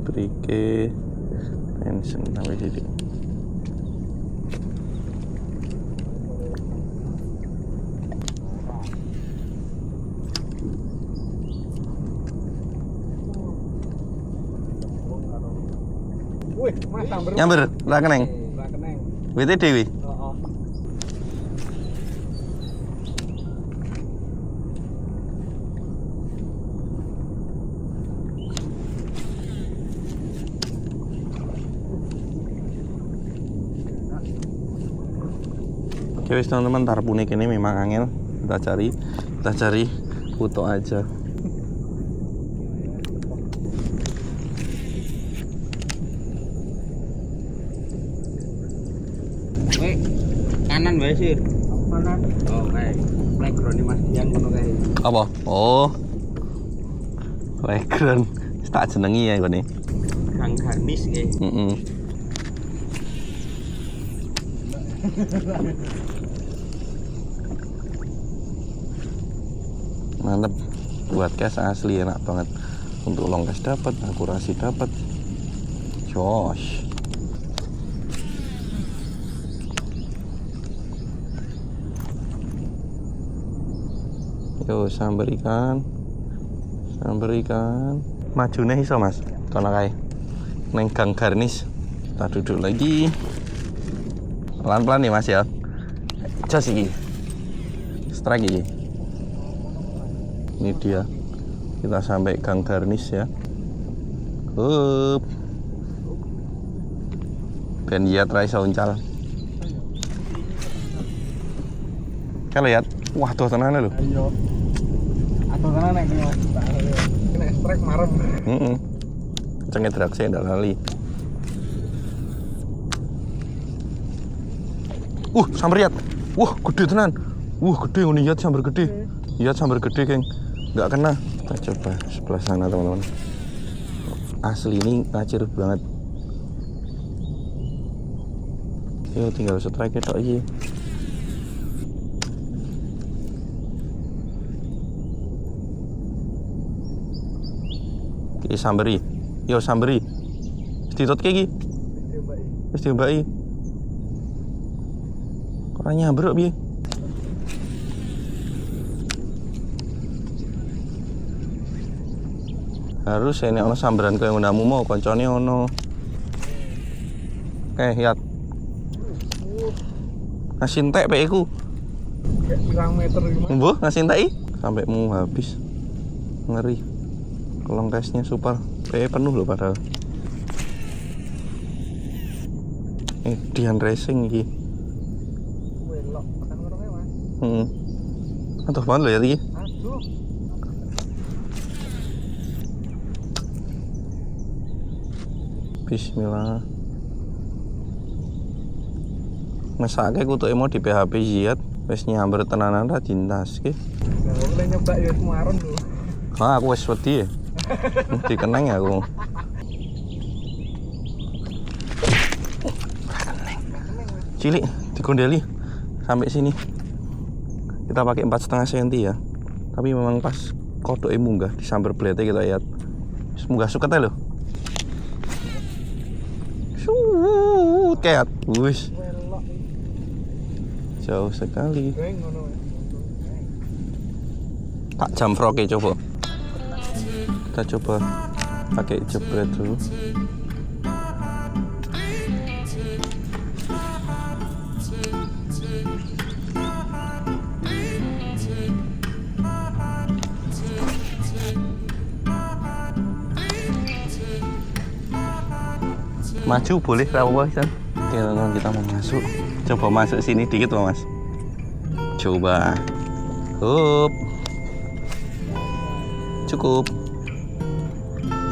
Brike tension sampai sini. Nyamber, ra keneng. Wite dewi. Oke wis teman-teman, tarpunik ini memang angel. Kita cari foto aja. Kanan wae sih. Kanan. Oh, kayak playground Mas Dian ngono kae. Apa? Oh. Playground. Tak jenengi ya ngene. Kang Garnis kae. Mantap. Buat cast asli enak banget. Untuk long cast dapat, akurasi dapat. Josh. Yo, sambar ikan. Majune iso, Mas. Kono kae. Neng Gang Garnis. Kita duduk lagi. Pelan-pelan nih, Mas ya. Jos iki. Strike iki. Ini dia. Kita sampai Gang Garnis ya. Ben lihat ra iso uncal. Kan lihat. Wah, tuh tenan lho. Ayo. Atau tenan nek nek strike marem. Cengit draksi ndak lali. Sambar lihat. Gede tenan. Gede ngono lihat sambar gede. Lihat sambar gede, geng. Enggak kena. Kita coba sebelah sana, teman-teman. Asli ini ngacir banget. Yo, tinggal strike tok iki. Ki samberi. Yo samberi. Wis ditutke iki. Wis diombaki. Kok ora nyambruk piye? Harus ini ono samberan kaya ngonamu mau koncone ono. Oke, lihat. Nasi entek pe iku. Pirang meter gimana? Mbuh, nasi entek sampai mau habis. Ngeri. Kolong tesnya super. Pe penuh loh padahal. Dian racing iki. Welok, tekan ngono kae, Mas. Aduh, banget loh ya iki. Aduh. Bismillah. Mesake kutuke mau di PHP Ziyad wis nyamber tenanan ra dintaske. Lah boleh nyoba ya Semarang lho. Ah, aku wis wedi ya. Dikeneng ya aku. Cilik digondeli sampai sini. Kita pakai 4,5 cm ya. Tapi memang pas kodoke munggah disamber blete kita lihat. Wis munggah suket lho. Kayak wis Welok. jauh sekali. Geng ngono. Tak jam froke coba. Kita coba pakai jebret dulu. Maju boleh rawa kan? Oke teman-teman, kita mau masuk. Coba masuk sini dikit Mas. Coba. Hup. Cukup.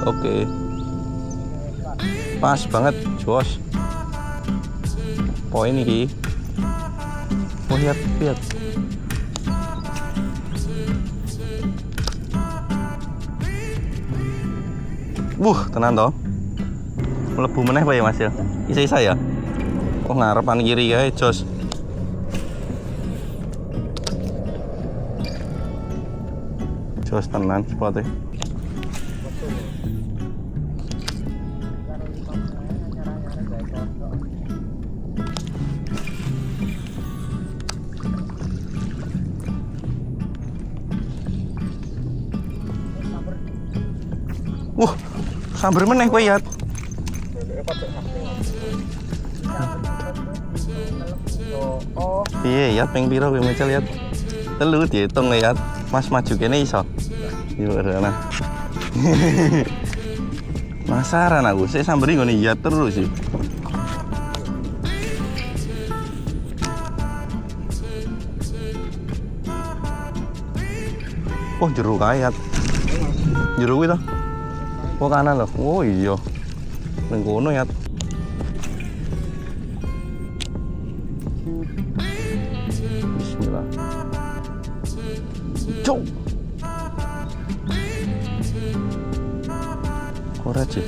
Oke. Pas banget, jos. Poin ini. Oh, lihat. Tenan toh. Mlebu meneh apa ya Mas ya? Isa-isa ya? Oh ngarepan kiri ya, jos. Jos tenan spotnya. Sambar meneh kowe ya. Iya ya, ping piro kowe mecal ya? Telu diitung ya. Mas maju kene iso. Yo ora. Penasaran aku, saya samberi ngene iya terus sih. Oh, jeruk kayat. Jeruk itu. Oh, kanan loh. Oh iya. Ning kono ya. Bismillah. Cuk. Ora sih.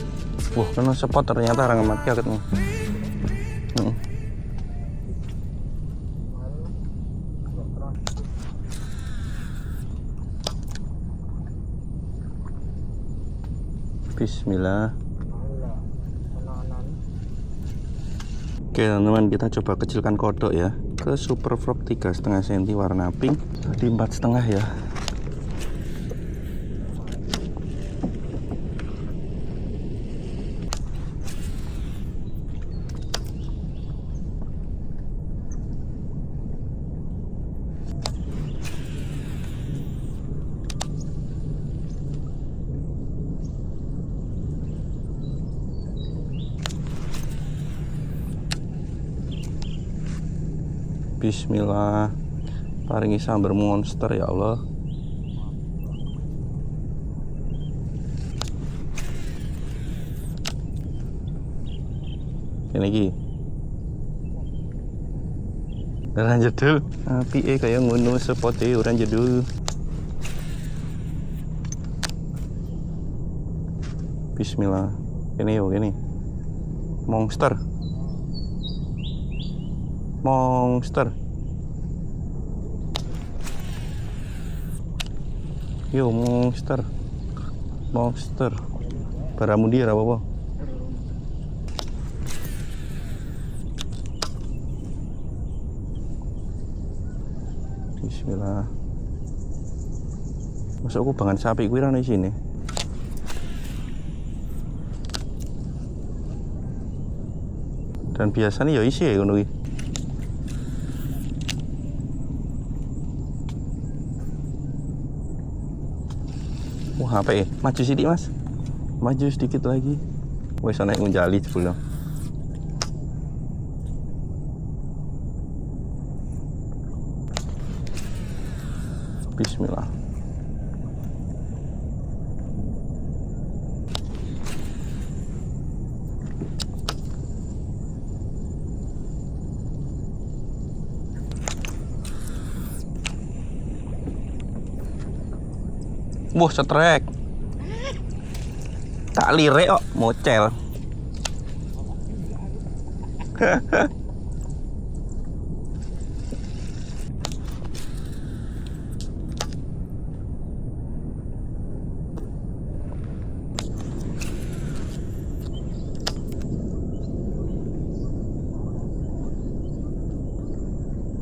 Wah, kena spot ternyata orang mati aketnya. Bismillah. Oke teman-teman, kita coba kecilkan kodok ya ke Super Frog 3,5 cm warna pink di 4,5 ya. Bismillah, paringi sambar monster ya Allah. Ini lagi. Orang jedul, api kayak ngono sepote orang jedul. Bismillah, ini yo ini monster. Yo monster. Baramundi ora apa-apa. Bismillah. Masa aku bangan sapi kuwi ra ono isine. Dan biasanya ya isi ya ngono iki. Wah, apa ya? Maju sedikit, Mas. Maju sedikit lagi. Wes ana yang ngunjali jebul. Bismillah. Wah, setrek. Tak lirik kok, mocel.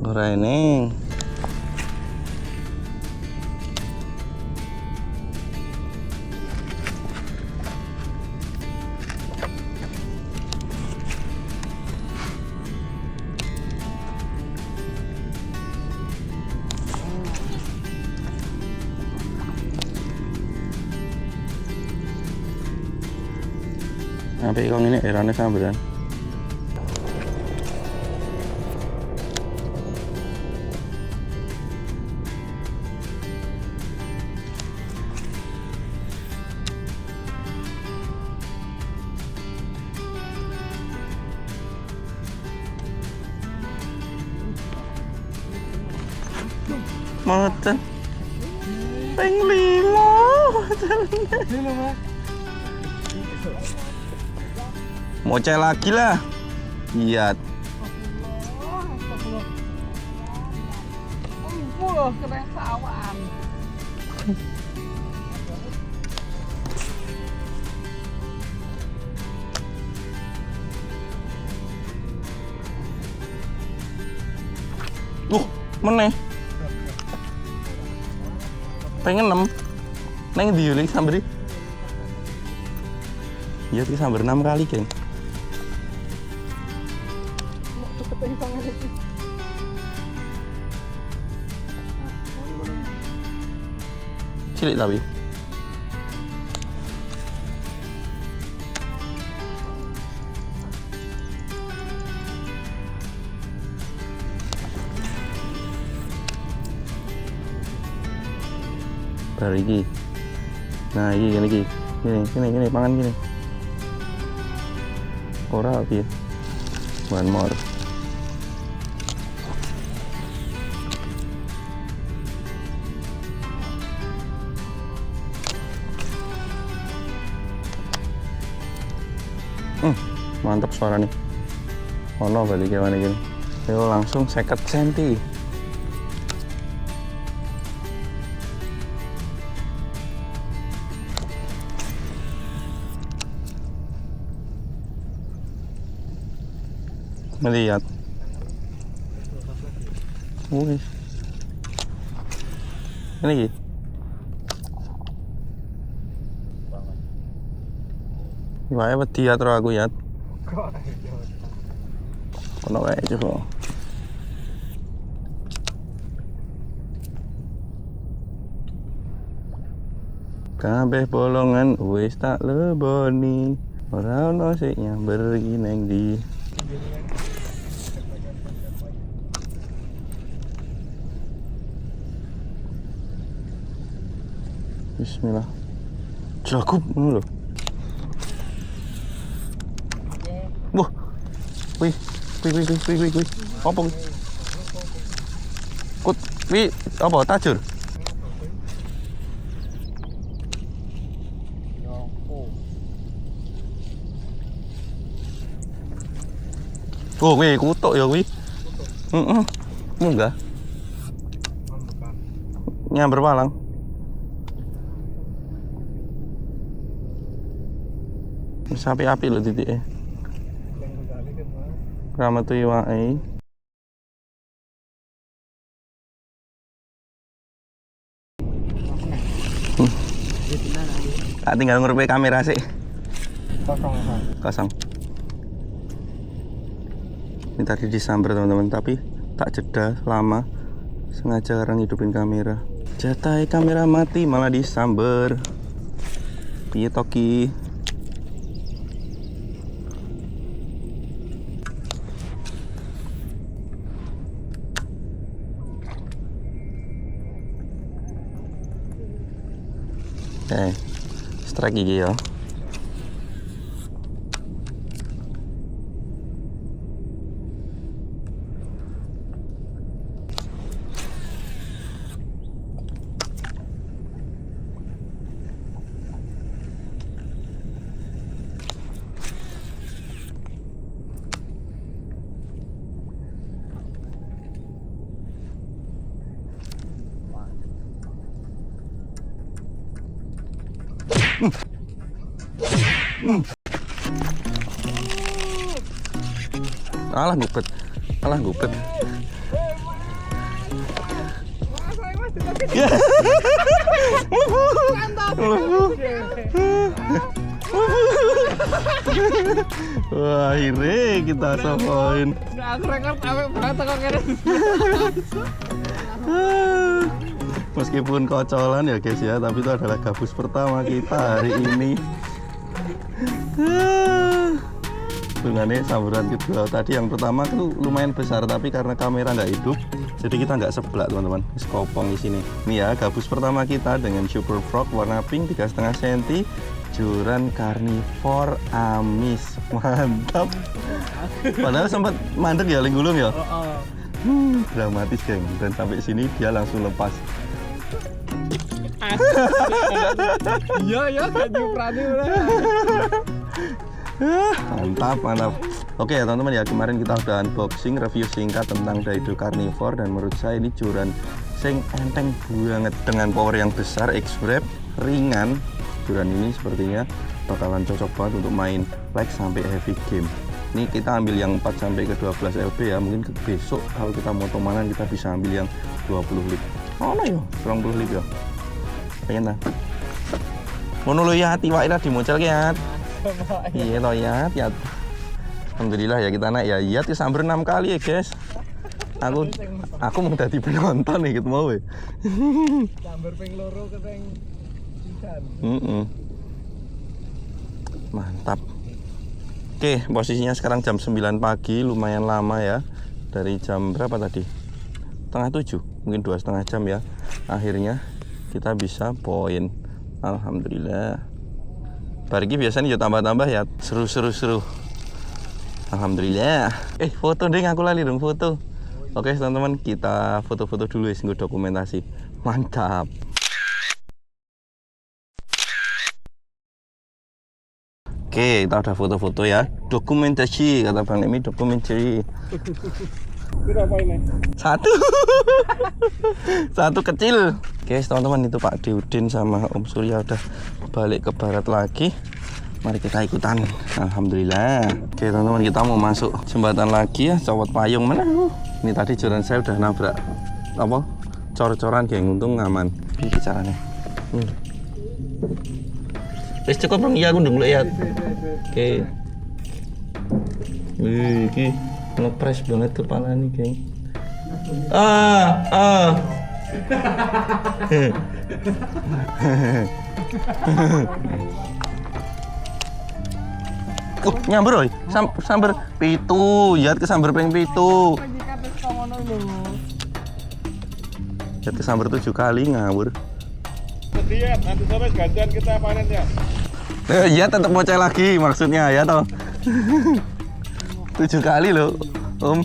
Ora eneng. Sampai kong ini erane samberan. Mata peng 5 Mocel lagi lah. Lihat. Keren sawan. Meneh. Pengen 6. Neng diulik samberi. Iya, kita sambar 6 kali, geng. Cilik tapi. Bar iki. Nah, iki ngene iki. Gini, pangan gini. Ora piye. One more. Mantap suara nih. Ono balik gimana gini. Ayo langsung 50 cm. Melihat. Wih. Ini gitu. Wae wedi ya terus aku ya. Ono wae coba. Kabeh bolongan wis tak leboni. Ora ono sik nyamber iki neng ndi. Bismillah. Jakup ngono lho. Wah. Wih. Apa kuwi? Kut, kuwi apa tajur? Oh, kuwi kutuk ya kuwi. Heeh. Munggah. Nyamber walang. Wis api-api lho titike. Rametu iwake. Tak tinggal ngurupi kamera sih. Kosong. Ini tadi disambar teman-teman, tapi tak jeda lama. Sengaja orang hidupin kamera. Jatai kamera mati malah disambar. Piye toki? Strike gigi ya. Alah gupet. Wah, akhirnya kita sopoin. Aku rekor sampai berat kok keren. Meskipun kocolan ya guys ya, tapi itu adalah gabus pertama kita hari ini. Sebenarnya samburan kedua tadi yang pertama itu lumayan besar, tapi karena kamera nggak hidup, jadi kita nggak sebelah teman-teman. Kopong di sini. Ini ya gabus pertama kita dengan Super Frog warna pink 3,5 cm, joran karnivor amis, mantap. Padahal sempat mandek ya linggulung ya. Dramatis geng, dan sampai sini dia langsung lepas. Iya gak nyuprani udah. Mantap. Oke ya teman-teman ya, kemarin kita udah unboxing review singkat tentang Daido Carnivore, dan menurut saya ini joran sing enteng banget dengan power yang besar, X-Wrap, ringan. Joran ini sepertinya bakalan cocok banget untuk main light sampai heavy game. Ini kita ambil yang 4 sampai ke 12 lb ya. Mungkin besok kalau kita mau tomanan kita bisa ambil yang 20 lib. Oh no yo, 20 lib ya. Pengen ta? Ngono lho ya, tiwake ra dimuncalke ya. Iya toh ya. Alhamdulillah ya kita naik ya. Iya disamber 6 kali ya guys. Aku mau dadi penonton nih gitu mau we. Sambar ping loro keteng pisan. Mantap. Oke, posisinya sekarang jam 9 pagi, lumayan lama ya. Dari jam berapa tadi? Setengah 7, mungkin 2,5 jam ya. Akhirnya kita bisa poin. Alhamdulillah. Bariki biasanya ya tambah-tambah ya. Seru. Alhamdulillah. Foto deh, aku lali dong foto. Oke teman-teman, kita foto-foto dulu ya, singgung dokumentasi. Mantap. Oke, kita udah foto-foto ya. Dokumentasi, kata Bang Emi, dokumentasi. Berapa ini? Satu kecil. Oke teman-teman, itu Pak Diudin sama Om Surya udah balik ke barat lagi. Mari kita ikutan. Alhamdulillah. Oke teman-teman, kita mau masuk jembatan lagi ya. Cowot payung mana? Ini tadi joran saya udah nabrak apa? Cor-coran geng, untung aman. Ini caranya. Wis cukup dong, iya aku ndung lihat. Oke. Wih, iki ngepres banget kepala nih, geng. Nyamber oi. Samber pitu, lihat ke samber ping pitu. Lihat ke samber 7 kali ngawur. Lihat, nanti sore gantian kita panen ya. Iya tetap bocah lagi maksudnya ya toh. 7 kali loh Om.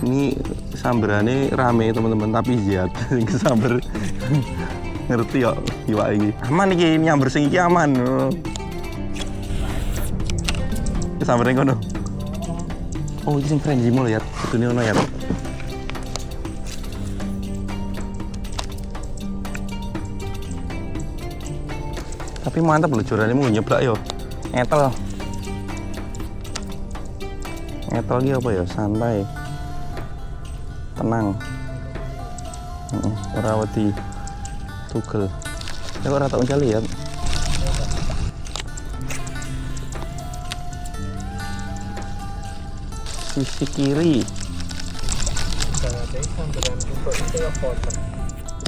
Ini samberannya rame teman-teman, tapi ziat samber ngerti ya iwak ini aman iki, nyamber sing iki aman. Sambernya kono. Oh iki sing frenzy mu ya, kudune ono ya. Tapi mantap loh jurane mau nyeblak yo. Ngetel. Ngetel iki apa ya? Santai. Tenang. Ora wedi tugel. Ya kok ora tak uncal lihat. Sisi kiri.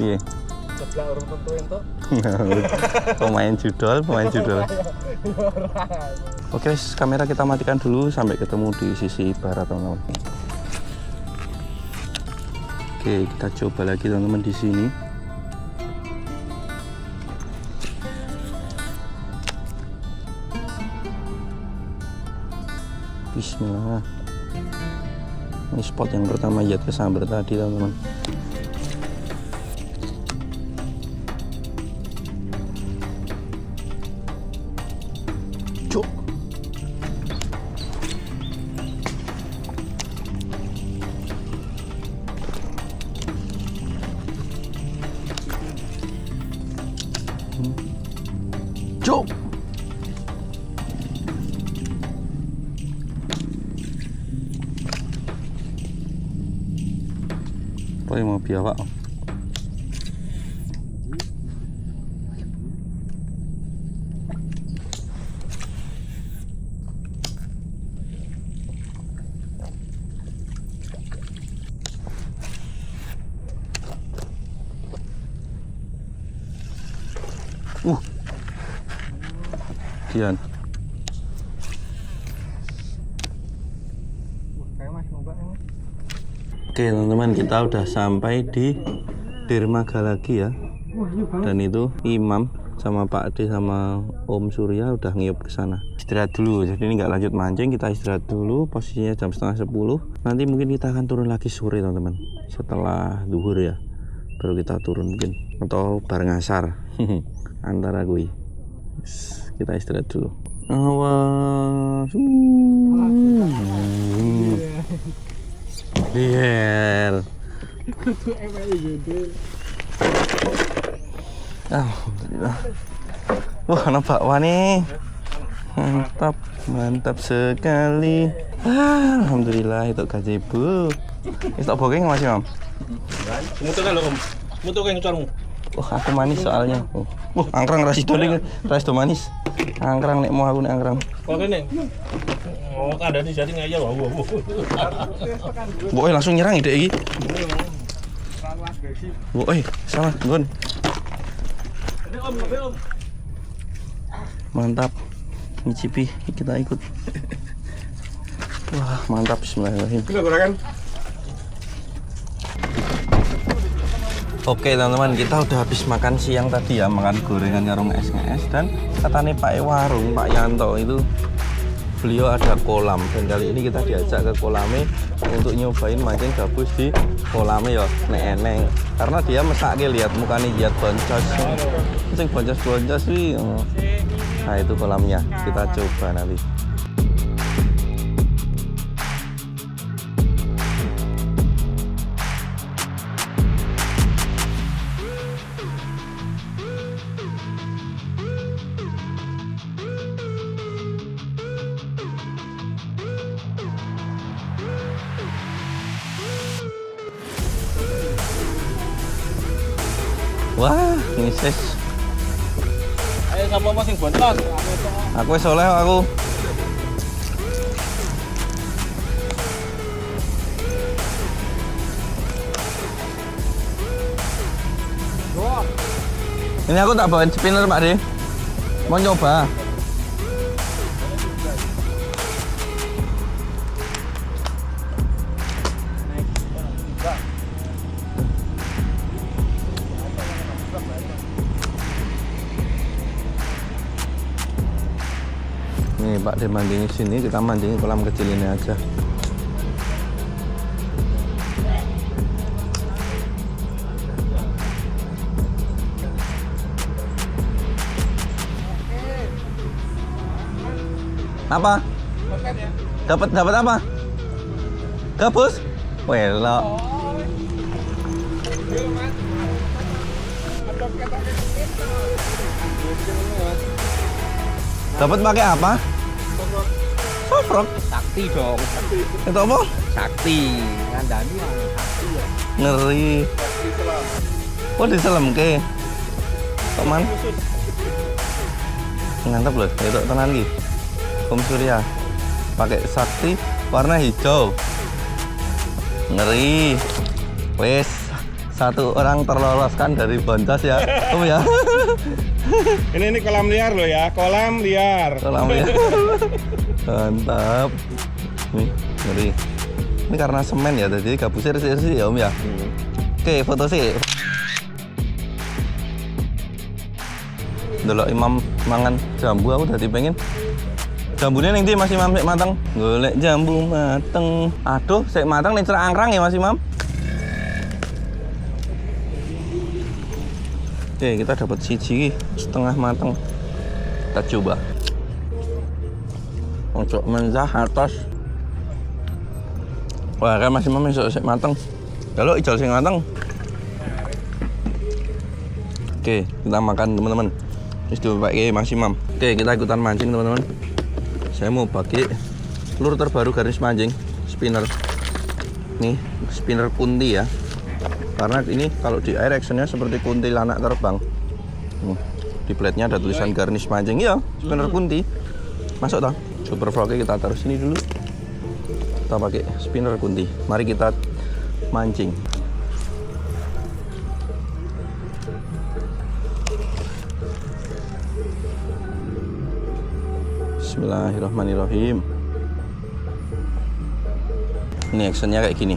Iya. Sebelah orang tentu itu. Pemain judol. Oke, kamera kita matikan dulu sampai ketemu di sisi barat, teman-teman. Oke, kita coba lagi teman-teman di sini. Bismillah. Ini spot yang pertama Yat kesambar tadi, teman-teman. Cuk. Cuk. Apa yang mau biawak? Kian. Oke teman-teman, kita udah sampai di dermaga lagi ya. Dan itu Imam sama Pak Ade sama Om Surya udah ngiyup ke sana. Istirahat dulu. Jadi ini nggak lanjut mancing, kita istirahat dulu. Posisinya jam 9:30. Nanti mungkin kita akan turun lagi sore teman-teman. Setelah duhur ya. Baru kita turun mungkin atau bareng asar. Antara gue. Kita istirahat dulu. Awas. Biar. Alhamdulillah. Wah, nampak bakwan nih. Mantap sekali. Alhamdulillah itu gazebo. Itu bokeng masih, Mam? Mutu kan lo, Om. Mutu kan carmu. Wah, aku manis soalnya. Wah, angkrang rasido nih, rasido manis. Angkrang nek mau aku nek angkrang. Kok kene? Oh, ada di jadi ngaya wah. Boy langsung nyerang ide iki. Boy, salah, Gun. Mantap. Ngicipi, kita ikut. Wah, mantap, bismillahirrahmanirrahim. Kita gorengan. Oke teman-teman, kita udah habis makan siang tadi ya, makan gorengan warung SNS. Dan katanya Pak Warung, Pak Yanto itu beliau ada kolam, dan kali ini kita diajak ke kolamnya untuk nyobain mancing gabus di kolamnya ya, eneng. Karena dia mesake lihat mukanya lihat boncos, mancing boncos sih. Nah itu kolamnya, kita coba nanti. Wah, ngisis. Ayo sapa masing bontos. Aku wis oleh aku. Ini aku tak bawain spinner Pak De. Mau nyoba. Nih Pak De mancing di sini, kita mancing kolam kecil ini aja. Apa? Dapat apa? Gabus? Welok. Dapat pakai apa? Sofrok. Sakti dong. Itu apa? Sakti. Ngandani yang sakti ya. Ngeri. Oh diselemke. Teman. Mantap loh. Itu tenan iki. Om Surya. Pakai sakti warna hijau. Ngeri. Wes, satu orang terloloskan dari Boncos ya. Om ya. Ini kolam liar loh ya, kolam liar. Kolam liar. Mantap. Nih, ngeri. Ini karena semen ya, jadi gabusnya resik-resik ya Om ya. Oke, foto sih. Delok Imam mangan jambu aku udah pengen. Jambunya ning ndi Mas Imam sik mateng? Golek jambu mateng. Aduh, sik mateng ning cerak angkrang ya Mas Imam. Oke, kita dapat siji setengah mateng. Kita coba. Untuk menzah atas. Wah, kan Mas Imam esuk sik mateng. Kalau ijol sing mateng. Oke, kita makan teman-teman. Terus dipakai Mas Imam. Oke, kita ikutan mancing teman-teman. Saya mau pakai lure terbaru garis mancing, spinner. Nih, spinner kunti ya. Karena ini kalau di air actionnya seperti kuntilanak terbang. Di plate-nya ada tulisan garnish mancing. Iya, spinner kunti. Masuk toh. Super frog kita taruh sini dulu. Kita pakai spinner kunti. Mari kita mancing. Bismillahirrahmanirrahim. Ini actionnya kayak gini.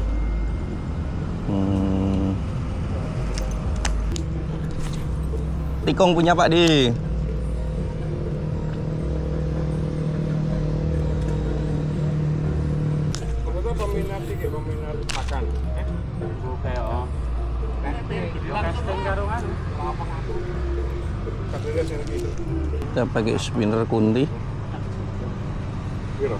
Tikung punya Pak Di. Kebetulan peminat iki, peminat makan. Kayak casting karungan. Kadang sing gitu. Kita pakai spinner kunti. Piro?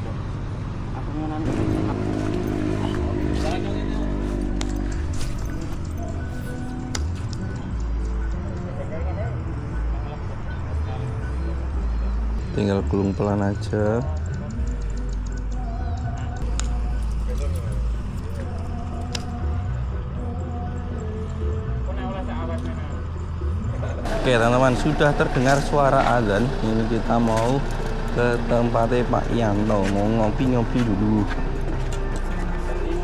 Tinggal gulung pelan aja. Oke teman-teman, sudah terdengar suara azan. Ini kita mau ke tempatnya Pak Yanto, mau ngopi-ngopi dulu.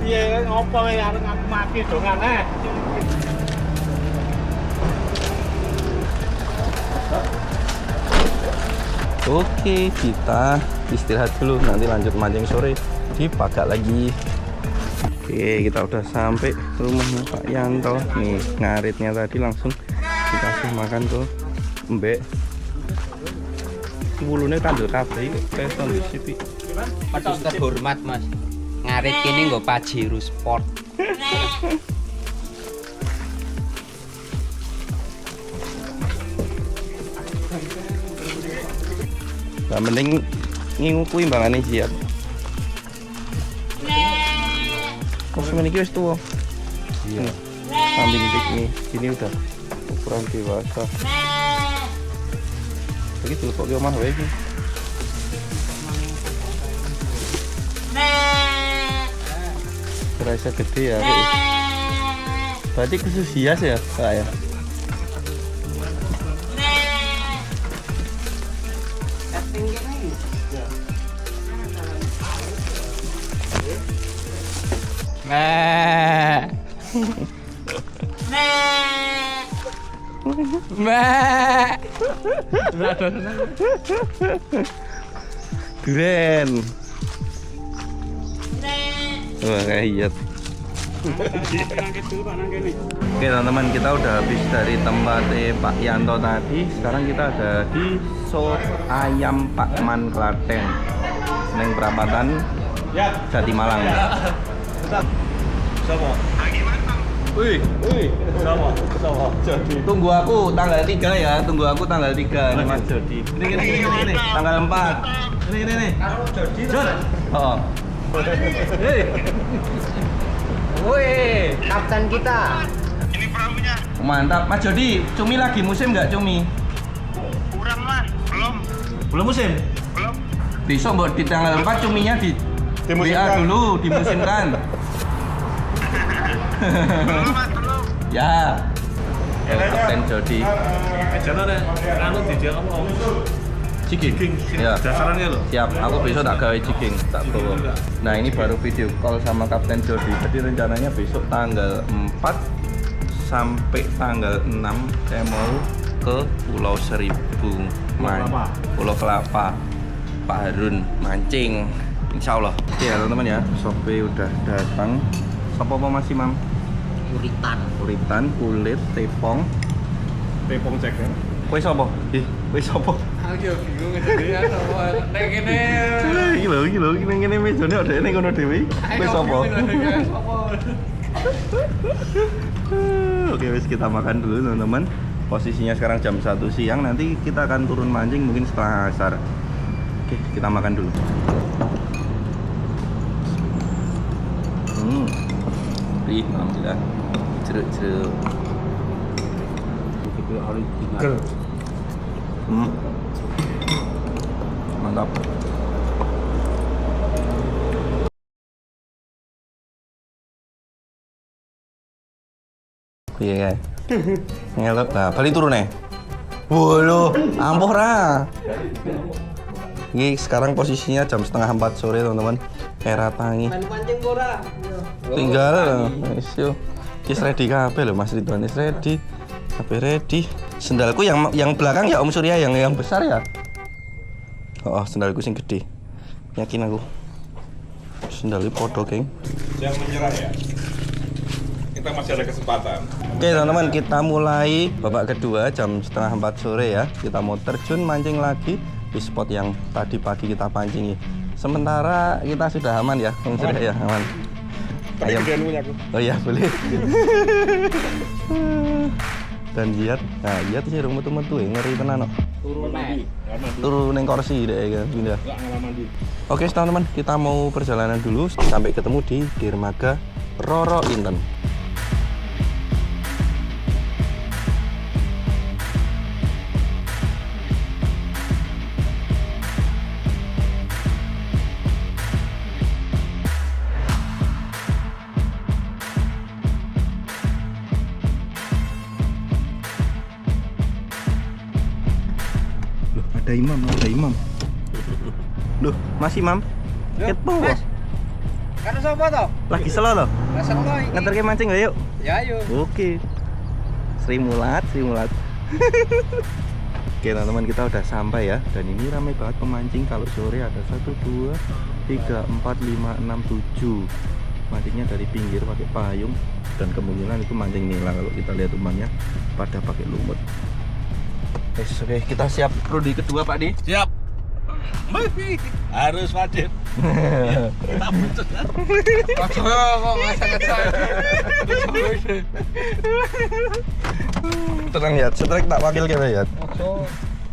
Iya, ngopo ya arep ngaku mati dongan Oke, kita istirahat dulu, nanti lanjut mancing sore di Pagak lagi. Oke, kita udah sampai rumahnya Pak Yanto. Nih, ngaritnya tadi langsung dikasih makan tuh mbek. Wulunya kandel kafe, kayak di situ. Patut terhormat Mas. Ngarit kini nggo Pajero Sport. Nah, mending ngingukui mbangane jiat. Kok semen iki wis tuwa. Iya. Kambing piknik ini udah ukuran dewasa. Lagi telepon ke omah wae iki. Terasa gede ya. Berarti khusus hias ya, Pak ya? Duren. Wah, kayak hiat. Oke teman-teman, kita udah habis dari tempat Pak Yanto tadi. Sekarang kita ada di Sop Ayam Pak Man Klaten, neng perapatan Jati Malang. Sama. Wih, Sama. Jadi. tunggu aku tanggal 3 ya, tunggu aku tanggal 3 nih Mas Jody. Ini tanggal 4. Ini. Jadi. Oh. Hei. Woi, kapten kita. Ini perahunya. Mantap. Mas Jody, cumi lagi musim nggak cumi? Kurang mas, belum. Belum musim? Belum. Besok buat di tanggal 4 cuminya di Dimusimkan. WA dulu, dimusimkan. Belum mas, belum. Ya. Kapten Jody. Jangan anu di dia kamu Jigging. Ya. dasarannya loh. Siap, aku besok tak gawe jigging, tak bawa. Nah ini baru video call sama Kapten Jody. Jadi rencananya besok tanggal 4 sampai tanggal 6 saya mau ke Pulau Seribu, Kelapa. Pulau Kelapa, Pak Harun mancing. Insya Allah. Oke ya teman-teman ya, sope udah datang. Sopo apa masih mam? Uritan, kulit, tepong. Tepung cek ya. Kue sopo? Kue sopo? Aku bingung ngene apa nek kene. Iki lho, ngene mejane ada ning kono dhewe. Kue sopo? Oke, wes kita makan dulu teman-teman. Posisinya sekarang jam 1 siang, nanti kita akan turun mancing mungkin setelah asar. Oke, kita makan dulu. Alhamdulillah. Jeruk-jeruk. Itu original. Mantap. Iya kan? Ngelok lah, balik turun nih. Waduh, ampuh ra. Ini sekarang posisinya jam setengah 4 sore teman-teman. Era tangi. Main pancing ora? Tinggal wis yo. Wis ready kabeh lho Mas Ridwan, wis ready. Kabeh ready. Sendalku yang belakang ya Om Surya yang besar ya. Oh, sendalku sing gede. Yakin aku. Sendalnya podo, geng. Jangan menyerah ya. Kita masih ada kesempatan. Oke teman-teman, kita mulai babak kedua jam setengah 4 sore ya. Kita mau terjun mancing lagi di spot yang tadi pagi kita pancingi. Sementara kita sudah aman ya, Om Surya ya, aman. Tapi Ayam. gedean punya aku. Oh iya, boleh. Dan lihat, nah lihat sih rumah metu ngeri tenan no. Turun nek. Turun neng kursi deh kan pindah. Enggak ngalaman di. Oke teman-teman, kita mau perjalanan dulu sampai ketemu di Dermaga Roro Inten. Loh, ada imam. Loh, masih Imam? Ketemu kok. Karo sapa to? Lagi selo loh. Rasa lo iki. Nganterke mancing gak yuk? Ya ayo. Oke. Sri Mulat. Oke teman-teman, kita udah sampai ya. Dan ini ramai banget pemancing. Kalau sore ada 1, 2, 3, 4, 5, 6, 7. Mancingnya dari pinggir pakai payung. Dan kemungkinan itu mancing nila kalau kita lihat umumnya pada pakai lumut. Oke, kita siap prodi kedua Pak Di. Siap. Harus wajib. Kita butuh. Kok ngasa-ngasa. Tenang ya, setrek tak wakil kita ya.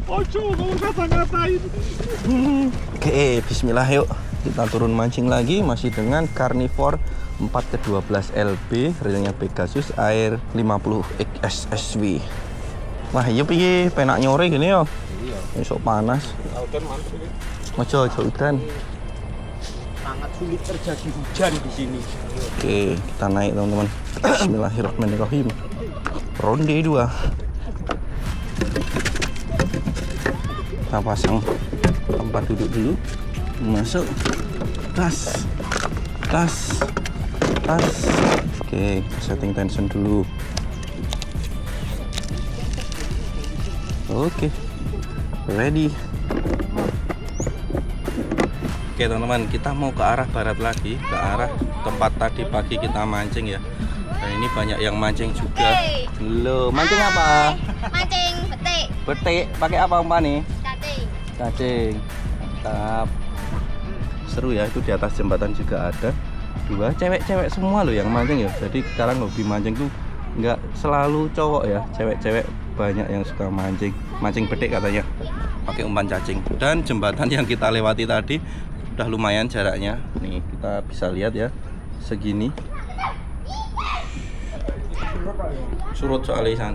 Ojo, kamu ngata-ngatain. Oke, bismillah yuk. Kita turun mancing lagi masih dengan Carnivore 4ke12 LB, reelnya Pegasus Air 50 XSV. Wah, iya piye penak nyore gini yo. Iya. Besok panas. Lautan mantap ini. Ojo hujan. Sangat sulit terjadi hujan di sini. Oke, kita naik teman-teman. Bismillahirrahmanirrahim. Ronde 2. Kita pasang tempat duduk dulu. Masuk. Tas. Oke, setting tension dulu. Oke, ready. Oke teman-teman, kita mau ke arah barat lagi, ke arah tempat tadi pagi kita mancing ya. Dan ini banyak yang mancing juga. Hey. Loh, mancing apa? Mancing betik, Betik, pakai apa umpan nih? cacing. Cacing. Mantap. Seru ya, itu di atas jembatan juga ada. 2 cewek-cewek semua loh yang mancing ya. Jadi sekarang hobi mancing tuh nggak selalu cowok ya, cewek-cewek banyak yang suka mancing betik katanya pakai umpan cacing. Dan jembatan yang kita lewati tadi udah lumayan jaraknya nih, kita bisa lihat ya segini. Surut soalnya San.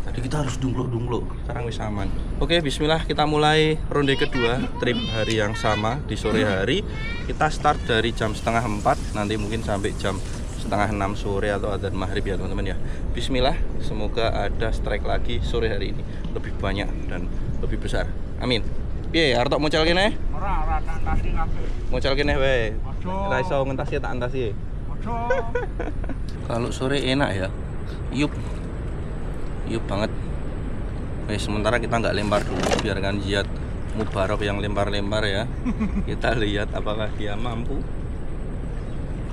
Tadi kita harus dungluk-dungluk, sekarang wis aman. Oke, bismillah, kita mulai ronde kedua, trip hari yang sama di sore hari. Kita start dari jam 3:30, nanti mungkin sampai jam 5:30 sore atau adzan maghrib ya teman-teman ya. Bismillah, semoga ada strike lagi sore hari ini, lebih banyak dan lebih besar. Amin. Piye, arep tak mocal kene? Ora tak antasi kabeh. Mocal kene wae. Ojo. Ora iso ngentasi tak antasi. Ojo. Kalau sore enak ya. Yup banget. Sementara kita nggak lempar dulu, biarkan Ziyad Mubarok yang lempar-lempar ya. Kita lihat apakah dia mampu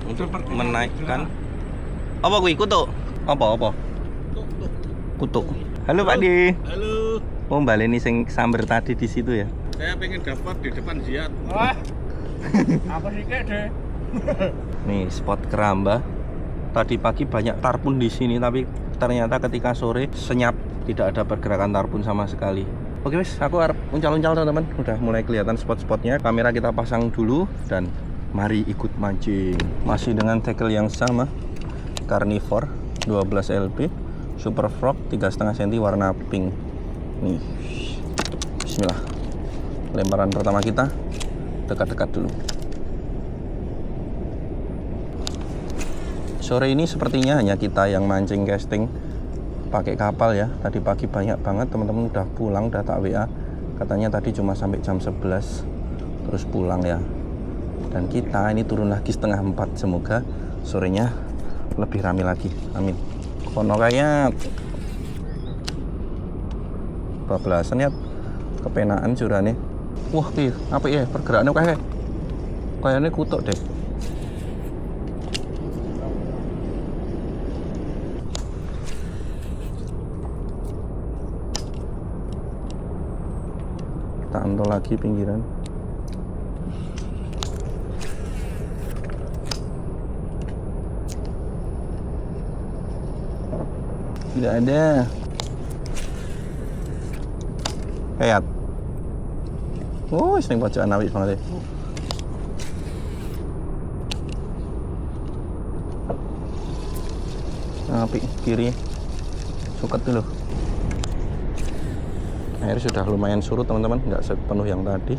untuk menaikkan. Apa kuwi kutuk? Apa? Kutuk. Halo Pak Di. Halo. Oh, baleni sing samber tadi di situ ya. Saya pengen dapat di depan Ziyad. Wah. Apa sih kek deh? Nih spot keramba. Tadi pagi banyak tarpun di sini, tapi ternyata ketika sore senyap, tidak ada pergerakan tarpun sama sekali. Oke wes, aku harap uncal-uncal teman-teman. Udah mulai kelihatan spot-spotnya. Kamera kita pasang dulu dan mari ikut mancing. Masih dengan tackle yang sama, Carnivore 12 LB Super Frog 3,5 cm warna pink. Nih, bismillah. Lemparan pertama kita dekat-dekat dulu. Sore ini sepertinya hanya kita yang mancing casting pakai kapal ya. Tadi pagi banyak banget teman-teman udah pulang, udah tak WA. Katanya tadi cuma sampai jam 11 terus pulang ya. Dan kita ini turun lagi 3:30. Semoga sorenya lebih ramai lagi. Amin. Kono kayak bablasan ya, kepenaan curane. Wah, piye? Apa ya pergerakannya kayaknya kutuk deh. Kita antol lagi pinggiran. Tidak ada. Kayak. Oh, sering pojokan awik banget deh. Api kiri. Suket dulu. Air sudah lumayan surut teman-teman, nggak sepenuh yang tadi.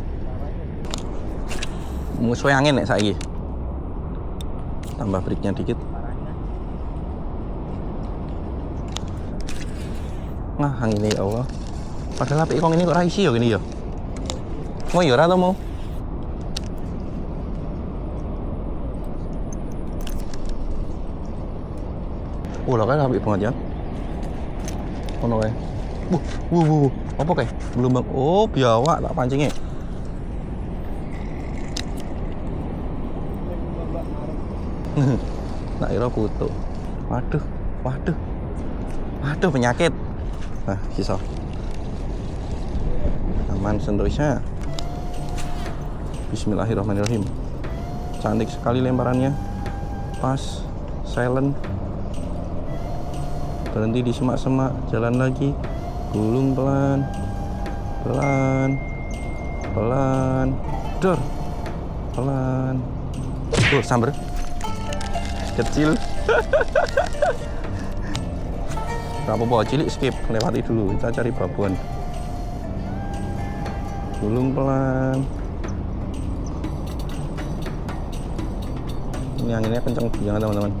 Musuh angin nek saiki. Tambah breaknya dikit. Nah, angin ya Allah. Padahal apik kong ini kok ra isi ya gini ya. Mau ya ora to mau. Lah kan apik banget ya. Ono wae. Apa kayak? Belum bang. Oh, biawak tak pancingnya. Nak kira kutuk. Waduh penyakit. Nah, sisa. Aman sentosa. Bismillahirrahmanirrahim. Cantik sekali lemparannya. Pas, silent. Berhenti di semak-semak, jalan lagi. Gulung pelan, dor, pelan. Oh, samber kecil. Apa-apa, cilik skip, lewati dulu. Kita cari babuan. Gulung pelan. Ini anginnya kencang, jangan teman-teman.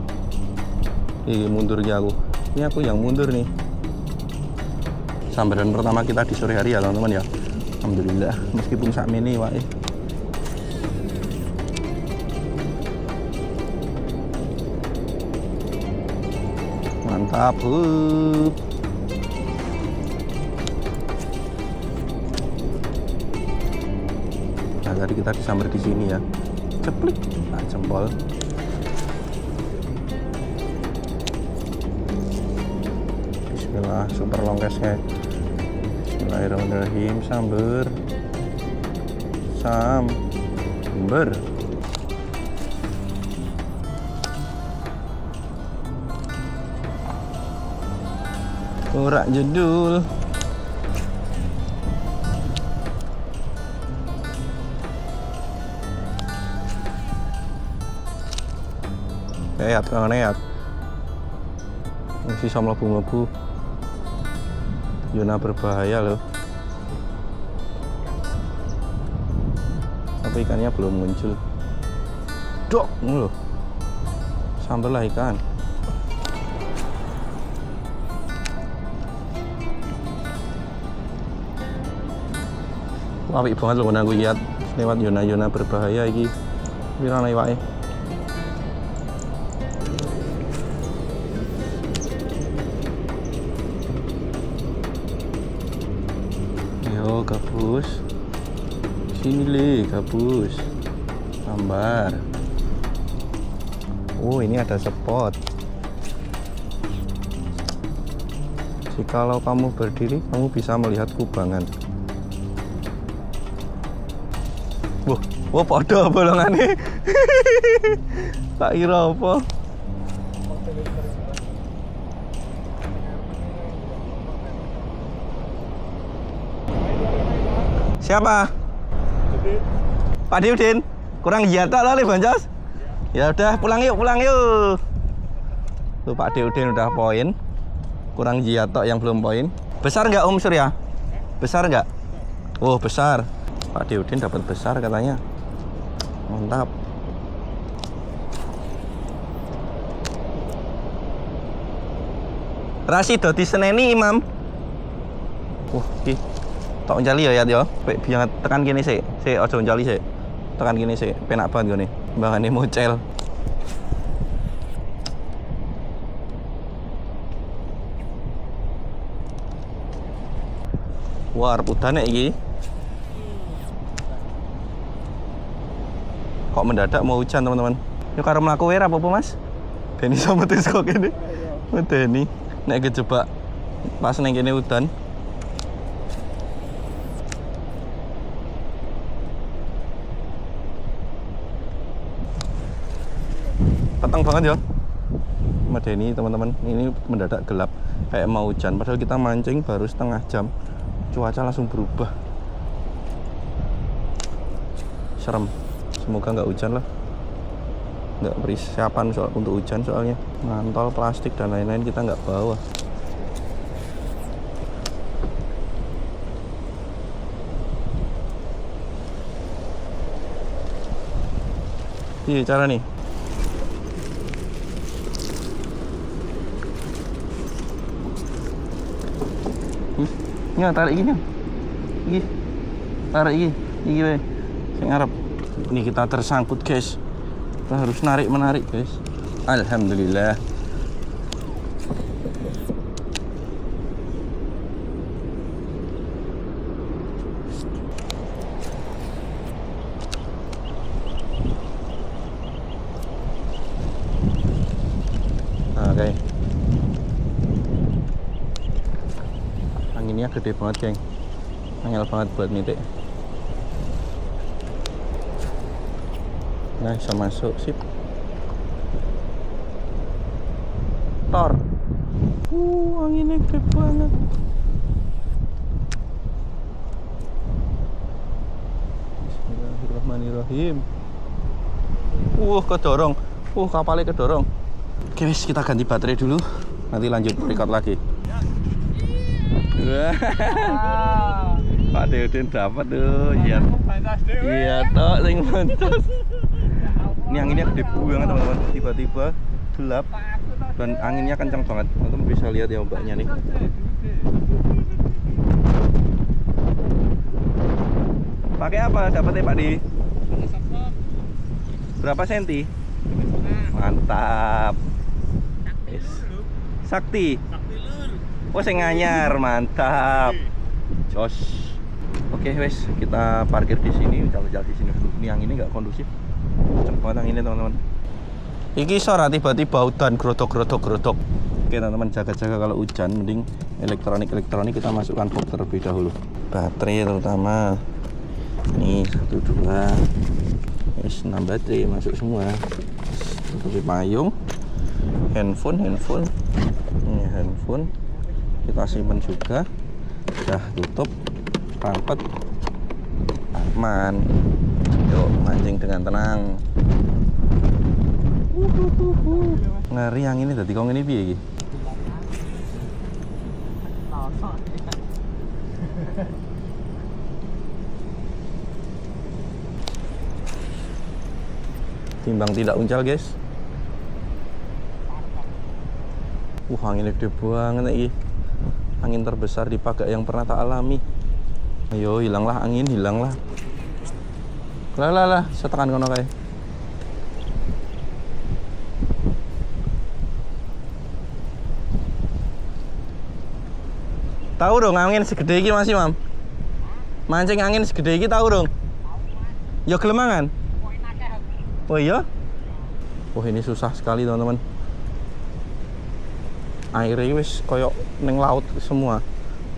Ih, mundur aja aku. Ini aku yang mundur nih. Sambaran pertama kita di sore hari ya teman-teman ya. Alhamdulillah, meskipun sak mini wae. Mantap. Nah, tadi kita disambar di sini ya. Ceplik, nah, jempol. Bismillah, super longkesnya. Bismillahirrahmanirrahim. Samber. Ora jedul. Neat. masih bisa mlebu-mlebu. Zona berbahaya loh. Tapi ikannya belum muncul. Dok, ini loh. Sambelah ikan. Apik banget loh aku lihat lewat zona-zona berbahaya iki. Pira nek wae. Ayo gabus. Sini le gabus. Sambar. Oh, ini ada spot. Jikalau kamu berdiri, kamu bisa melihat kubangan. Wah, padha bolongane. Tak kira apa. Siapa? Pak Diudin. Kurang jatah lah nih Boncos. Ya udah pulang yuk. Tuh Pak Diudin udah poin. Kurang jatah yang belum poin. Besar nggak Om Surya? Besar nggak? Oh besar. Pak Diudin dapat besar katanya. Mantap. Rasi dadi seneni Imam. Iki tok njali ya yo. Biar tekan kene sik. Sik aja njali sik. Tekan kene sik. Penak banget gone. Mbangane mocel. Wah, arep udan iki. Kok mendadak mau hujan teman-teman. Yuk karo mlaku wae apa Mas? Ben iso metu kok kene. Medeni nek kejebak pas ning kene udan. Peteng banget ya. Medeni teman-teman. Ini mendadak gelap kayak mau hujan padahal kita mancing baru setengah jam. Cuaca langsung berubah. Serem. Semoga nggak hujan lah. Nggak persiapan untuk hujan soalnya. Mantol, plastik dan lain-lain kita nggak bawa. Iya cara nih. Ini tarik gini. Iki. Tarik iki. Iki wae. Sing ngarep. Ini kita tersangkut guys. Kita harus menarik guys. Alhamdulillah. Oke. Anginnya gede banget geng. Angel banget buat mitik. Nah, bisa masuk, sip. Tor. Anginnya gede banget. Bismillahirrahmanirrahim. Kedorong. Kapalnya kedorong. Oke, guys, kita ganti baterai dulu. Nanti lanjut record lagi. Pak Diudin dapat tuh. Iya, tok sing mantas. Ini anginnya gede banget teman-teman, tiba-tiba gelap dan anginnya kencang banget. Teman-teman bisa lihat ya ombaknya nih. Pakai apa dapatnya Pak Di? Berapa senti? Mantap. Sakti. Oh, sing anyar, mantap. Jos. Oke, wes kita parkir di sini, jalan-jalan di sini dulu. Ini anginnya nggak kondusif. Cepat ini teman-teman. Iki sore tiba-tiba hujan grotok. Oke teman-teman, jaga-jaga kalau hujan. Mending elektronik kita masukkan box terlebih dahulu. Baterai terutama. Nih 1, 2. Yes, 6 baterai masuk semua. Tutupi payung. Handphone. Ini handphone. Kita simpan juga. Udah tutup. Rampet. Aman. Yuk mancing dengan tenang. Ngeri yang ini tadi kong ini piye iki? Timbang tidak uncal guys. Anginnya gede banget ini. Angin terbesar di Pagak yang pernah tak alami. Ayo hilanglah angin, hilanglah. Lah, saya tekan kono kae. Tahu dong angin segede iki masih, Mam? Mancing angin segede iki tahu dong? Ya gelemangan. Oh iya? Oh ini susah sekali teman-teman. Airnya wis koyok neng laut semua.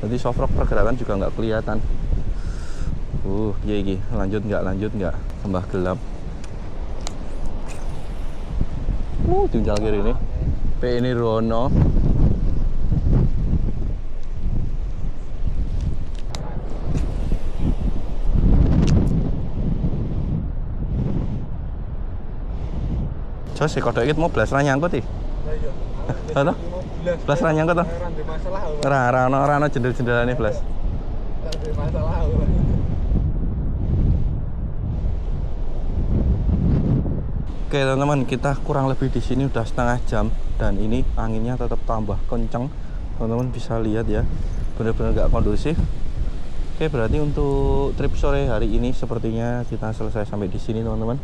Jadi soft rock pergerakan juga nggak kelihatan. Iya, lanjut nggak? Tambah gelap. Tinggal kiri ini. Ini Rono. Jos, kodok iki mau blas ra nyangkut iki. Lah iya. Halo? Blas ra nyangkut to? Ora ono jendel-jendelane blas. Masalah. Oke teman-teman, kita kurang lebih di sini udah setengah jam dan ini anginnya tetap tambah kenceng. Teman-teman bisa lihat ya, benar-benar nggak kondusif. Oke, berarti untuk trip sore hari ini sepertinya kita selesai sampai di sini teman-teman.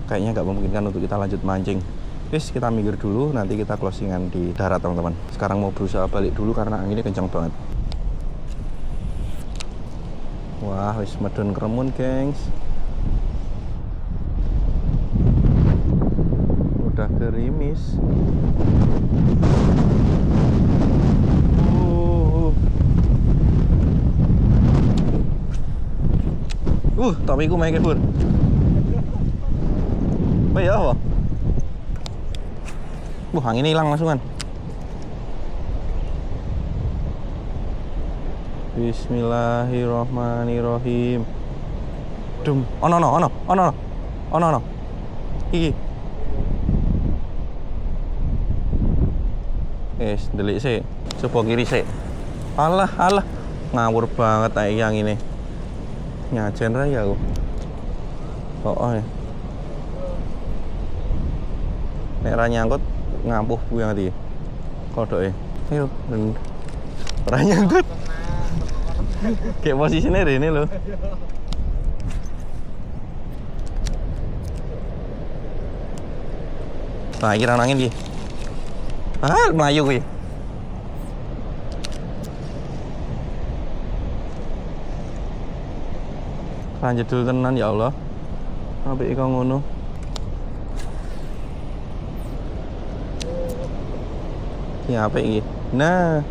Kayaknya nggak memungkinkan untuk kita lanjut mancing. Guys, kita minggir dulu, nanti kita closingan di darat teman-teman. Sekarang mau berusaha balik dulu karena anginnya kencang banget. Wah, wis medun kremun, gengs. Udah gerimis. Tomiku main kebur. Apa ya apa? Anginnya hilang langsungan. Bismillahirrahmanirrahim. Dum. Ono. Iki. Delik sih. Coba kiri sih. Alah. Ngawur banget yang ini. Nyajen ra ya aku. Ya. Nek ra nyangkut ngampuh buyang iki. Kodoke. Ayo. Ra nyangkut. Kayak posisinya rene lho. Nah, iki ra angin iki. Melayu kuwi. Lanjut dulu tenan ya Allah. Sampai iku ngono. Ya apa ini? Nah.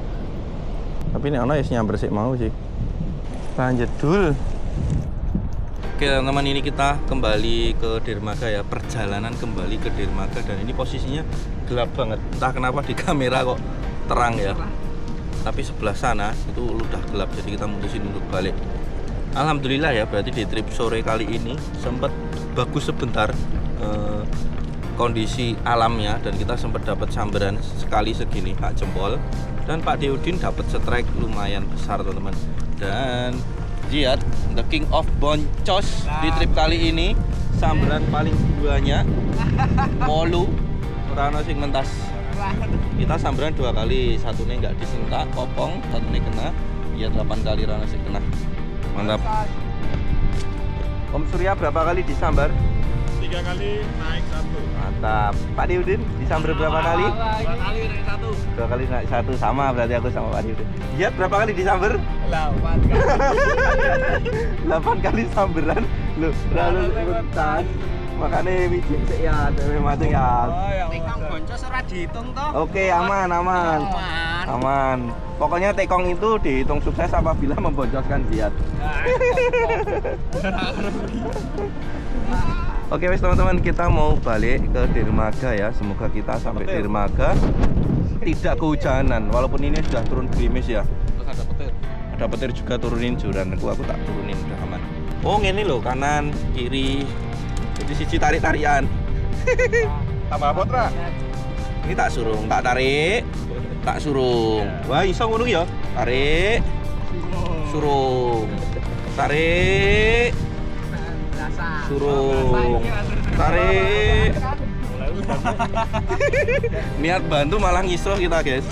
Tapi ini ana ya nyamber sik mau sih. Lanjut dulu. Oke teman-teman, ini kita kembali ke dermaga ya. Perjalanan kembali ke dermaga dan ini posisinya gelap banget. Entah kenapa di kamera kok terang ya. Tapi sebelah sana itu udah gelap, jadi kita mutusin untuk balik. Alhamdulillah ya, berarti di trip sore kali ini sempat bagus sebentar kondisi alamnya dan kita sempat dapat sambaran sekali segini hak jempol, dan Pak Deudin dapat strike lumayan besar teman-teman. Dan lihat the king of boncos di trip kali ini, sambaran paling banyak molu rano sing mentas. Kita sambaran 2 kali, satunya nggak disentak kopong, satunya kena. Ya 8 kali rano sing kena. Mantap. Om Surya berapa kali disambar? 3 kali naik 1. Mantap. Pak Deudin disambar berapa kali? 2 kali naik 1. 2 kali naik 1, sama berarti aku sama Pak Deudin. Iya, berapa kali disambar? 8 kali. 8 kali samberan. Loh, lalu mentas. Makanya micin sih ya, macam ya. Tekong boncos ora dihitung toh. Oke, aman. Pokoknya tekong itu dihitung sukses apabila memboncoskan Ziad. Oke wes teman-teman, kita mau balik ke dermaga ya. Semoga kita sampai dermaga tidak kehujanan. Walaupun ini sudah turun gerimis ya. Terus ada petir. Ada petir juga, turunin joran. Aku tak turunin, udah aman. Oh ini loh, kanan kiri. Jadi siji tarik-tarian. Tambah potra. Ini tak surung, tak tarik, tak surung. Wah iso ngono ya. Tarik. Surung. Tarik. Surung. Tarik. Niat bantu malah ngisruh kita, guys.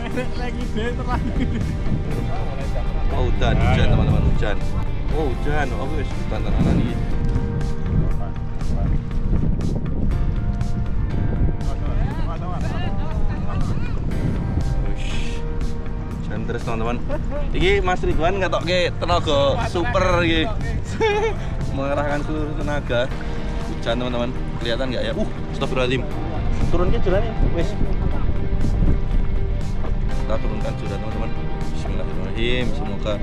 Oh, hujan teman-teman, hujan. Oh, hujan. Oh, wis bantanan iki. Hujan terus teman-teman. Iki Mas Ridwan ngetokke tenaga super iki. Mengerahkan seluruh tenaga. Hujan teman-teman. Kelihatan nggak ya? Astagfirullahaladzim. Turun ke jurang ya, wes. Kita turunkan jurang teman-teman. Bismillahirrahmanirrahim. Semoga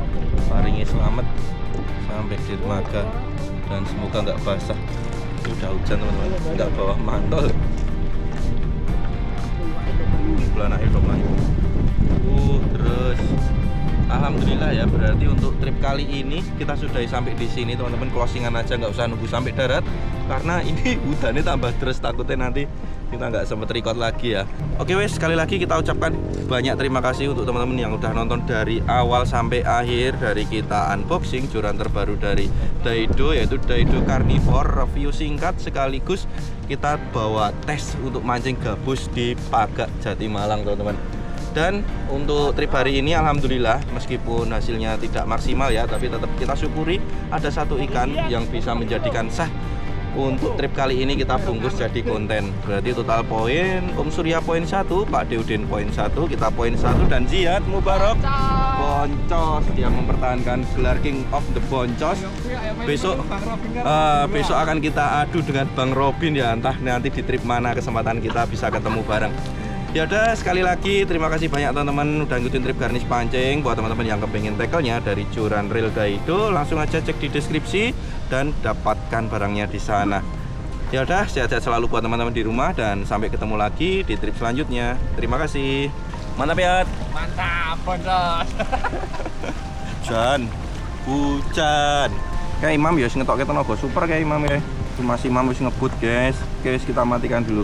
paringi selamat sampai di dermaga dan semoga nggak basah. Udah hujan teman-teman, nggak bawa mantel. Bulan akhir Ramadan. Terus alhamdulillah ya, berarti untuk trip kali ini kita sudah sampai di sini teman-teman. Closingan aja, nggak usah nunggu sampai darat karena ini hujannya tambah terus, takutnya nanti kita nggak sempet record lagi ya. Oke wes, sekali lagi kita ucapkan banyak terima kasih untuk teman-teman yang udah nonton dari awal sampai akhir, dari kita unboxing joran terbaru dari Daido, yaitu Daido Carnivore, review singkat sekaligus kita bawa tes untuk mancing gabus di Pagak Jatimalang teman-teman. Dan untuk trip hari ini alhamdulillah meskipun hasilnya tidak maksimal ya, tapi tetap kita syukuri ada satu ikan yang bisa menjadikan sah untuk trip kali ini kita bungkus jadi konten. Berarti total poin Om Surya poin 1, Pak Deudin poin 1, kita poin 1, dan Ziyad Mubarok Boncos. Dia mempertahankan gelar King of the Boncos. Besok akan kita adu dengan Bang Robin ya, entah nanti di trip mana kesempatan kita bisa ketemu bareng. Ya udah, sekali lagi terima kasih banyak teman-teman udah ngikutin trip garnish pancing. Buat teman-teman yang kepengen tackle-nya dari joran reel Daido, langsung aja cek di deskripsi dan dapatkan barangnya di sana. Ya udah, sehat-sehat selalu buat teman-teman di rumah dan sampai ketemu lagi di trip selanjutnya. Terima kasih. Mantap ya. Mantap, Bondos. Hujan. Kayak Imam ya ngetokke tenaga super kayak Imam ya. Cuma si Imam wis ngebut, guys. Oke, kita matikan dulu.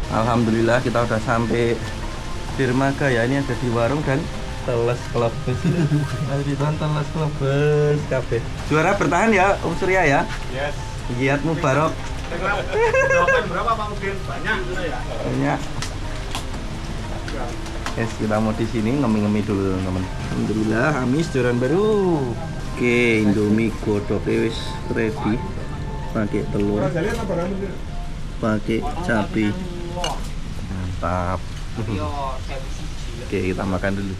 Alhamdulillah kita udah sampai di dermaga ya. Ini ada di warung dan teles klebes. Ada di teles klebes kabeh. Juara bertahan ya Om Surya ya. Yes. Ziyad Mubarok. Berapa Pak Mungkin? Banyak gitu ya. Banyak. Yes, kita mau di sini ngemi-ngemi dulu teman-teman. Alhamdulillah Hamis joran baru. Oke, Indomie godok wis ready. Pakai telur. Pakai cabai. Mantap. Oke, kita makan dulu.